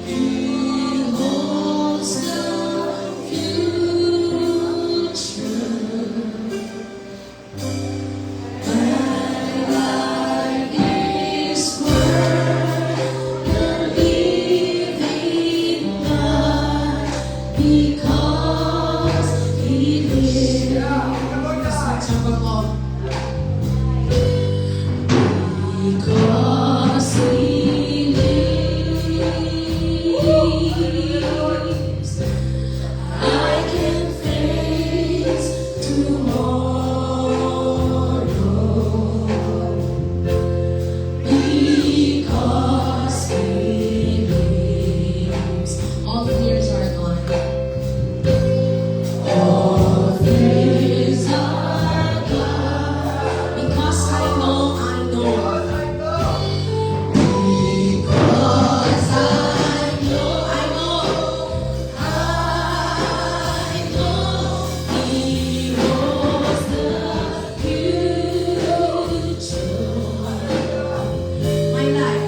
S2: he holds the future. But like his word, believing God, because he lives. Sabi ko, because he lives, I can face tomorrow. Because he lives, all fears are gone. All fears are gone. Because I know. Because I know he holds the future. My life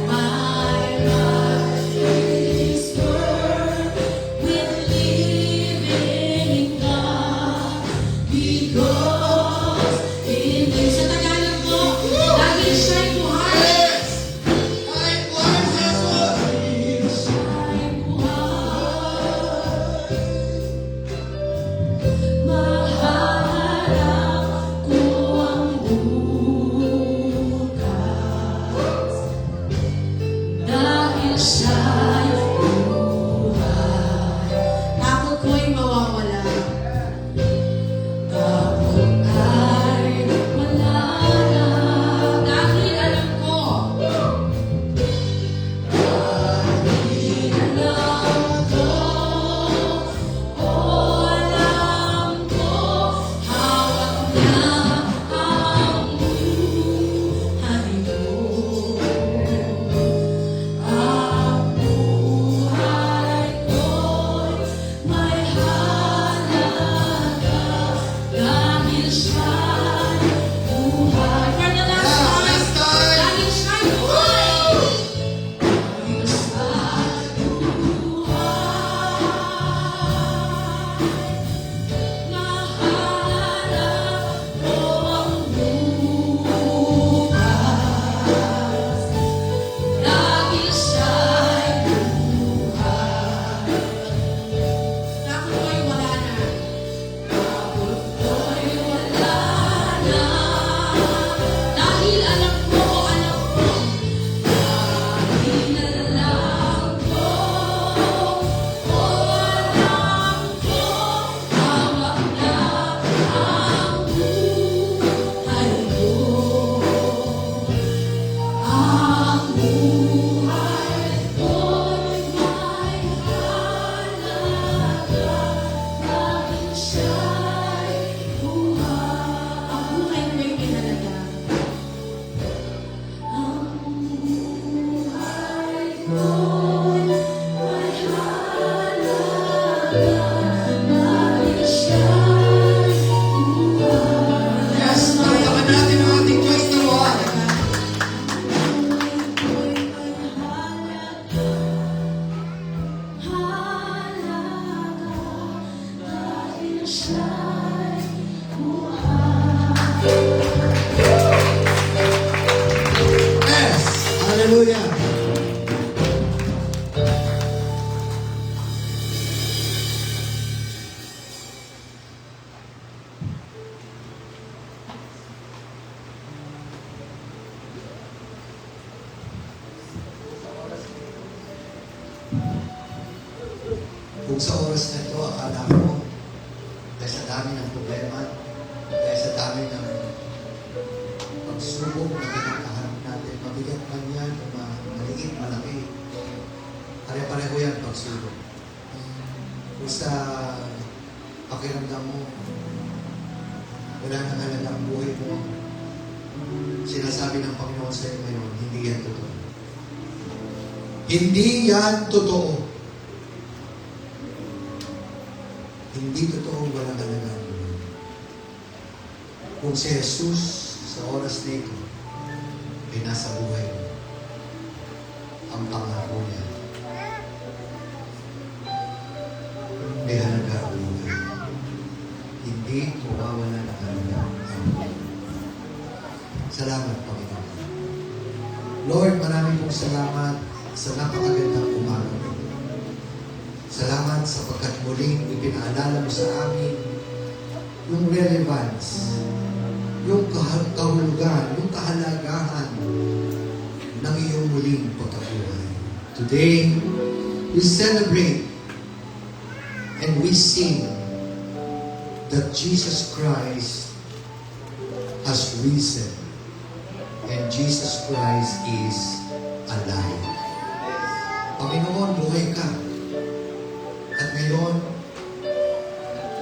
S2: is worth living in God, because he lives. Sa Tagalog po, laging shine buhay.
S7: Kahit buhay sa Jesus.
S2: Shine buhay. Maharap ko ang bukas, dahil siya'y buhay. Takot ko'y mawawala. Takot ay wala na. Dahil alam ko. Dahil alam ko. Alam ko. Hawak niya ang buhay ko. Ang buhay ko'y may halaga, dahil siya'y buhay. For the last time,
S7: Last time.
S2: dahil siya'y buhay. Dahil siya'y buhay. Nahanap ko ang bukas, dahil siya'y buhay. Takot ko'y wala na. Takot ko'y wala na. Dahil alam ko. Dahil alam ko. Alam ko. Hawak na ang buhay ko. Ang buhay ko'y may halaga, dahil siya'y buhay. Ang buhay ko'y may halaga. Ang buhay ko'y may halaga, dahil siya'y buhay.
S7: Yes, palakpakan natin ang ating Diyos na buhay. Yes, hallelujah. Kung sa oras na ito, akala mo, dahil sa dami ng problema, dahil sa dami ng pagsubok na kinakaharap natin, mabigat man yan, maliit, malaki. Pare-pareho yan pagsubok. Kung sa pakiramdam mo, wala nang halaga ang buhay mo, sinasabi ng Panginoon sa iyo ngayon, hindi yan totoo. Hindi yan totoo. Hindi totoo walang halaga. Kung si Jesus sa oras na ito ay nasa buhay mo, ang pangako niya may halaga ang buhay. Hindi mawawala ng halaga ang buhay. Salamat, Panginoon. Lord, marami pong salamat sa napakagandang umaga. Salamat sapagkat muling ipinaalala mo sa amin yung relevance, yung kahulugan, yung kahalagahan ng iyong muling pagkabuhay. Today, we celebrate and we sing that Jesus Christ has risen and Jesus Christ is alive. Panginoon, buhay ka. At ngayon,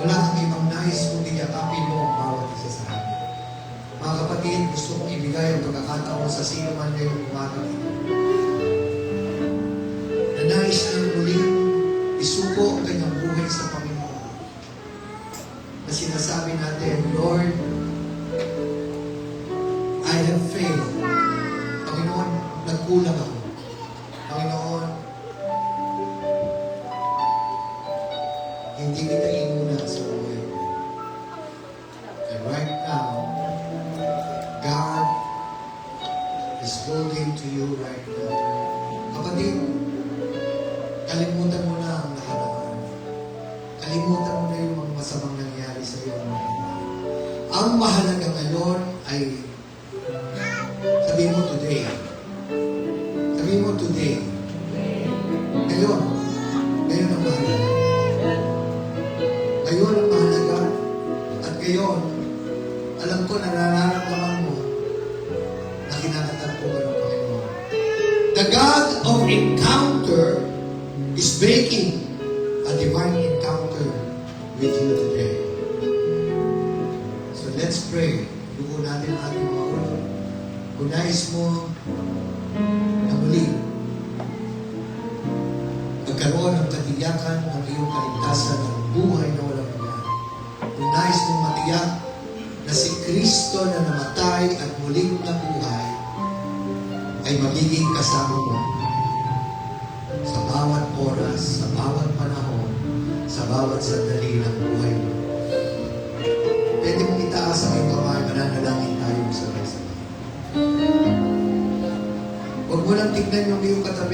S7: wala kang ibang nais kundi yakapin mo ang bawat isa sa amin. Mga kapatid, gusto kong ibigay ang pagkakataon sa sino man ngayong umaga ito. Na nais niyang muling isuko ang kanyang buhay sa Panginoon. Na sinasabi natin, Lord, I have failed. Panginoon, nagkulang ako. Panginoon, hindi kita inuna sa buhay ko. And right now, God is holding to you right now. Kapatid, kalimutan mo na ang nakaraan. Kalimutan mo na yung mga masamang nangyari sa iyo. Ang mahalaga ngayon ay sabihin mo today. Sabihin mo today. Ngayon. Ngayon ang mahalaga. Ngayon ang mahalaga. At ngayon, alam ko na nararamdaman mo na kinakatagpuan ng Panginoon. The God of encounter is making a divine encounter with you today. So let's pray. Luko natin ang ating mga ulo. Kung nais mo na muli magkaroon ng katiyakan ng iyong kaligtasan ng buhay na walang hanggan. Kung nais mong matiyak na si Kristo na namatay at muling nabuhay ay magiging kasama mo sa bawat oras, sa bawat panahon, sa bawat sandali ng buhay mo. Pwede mong itaas ang iyong kamay, mananalangin tayo sabay-sabay. Huwag mo lang tignan yung iyong katabi.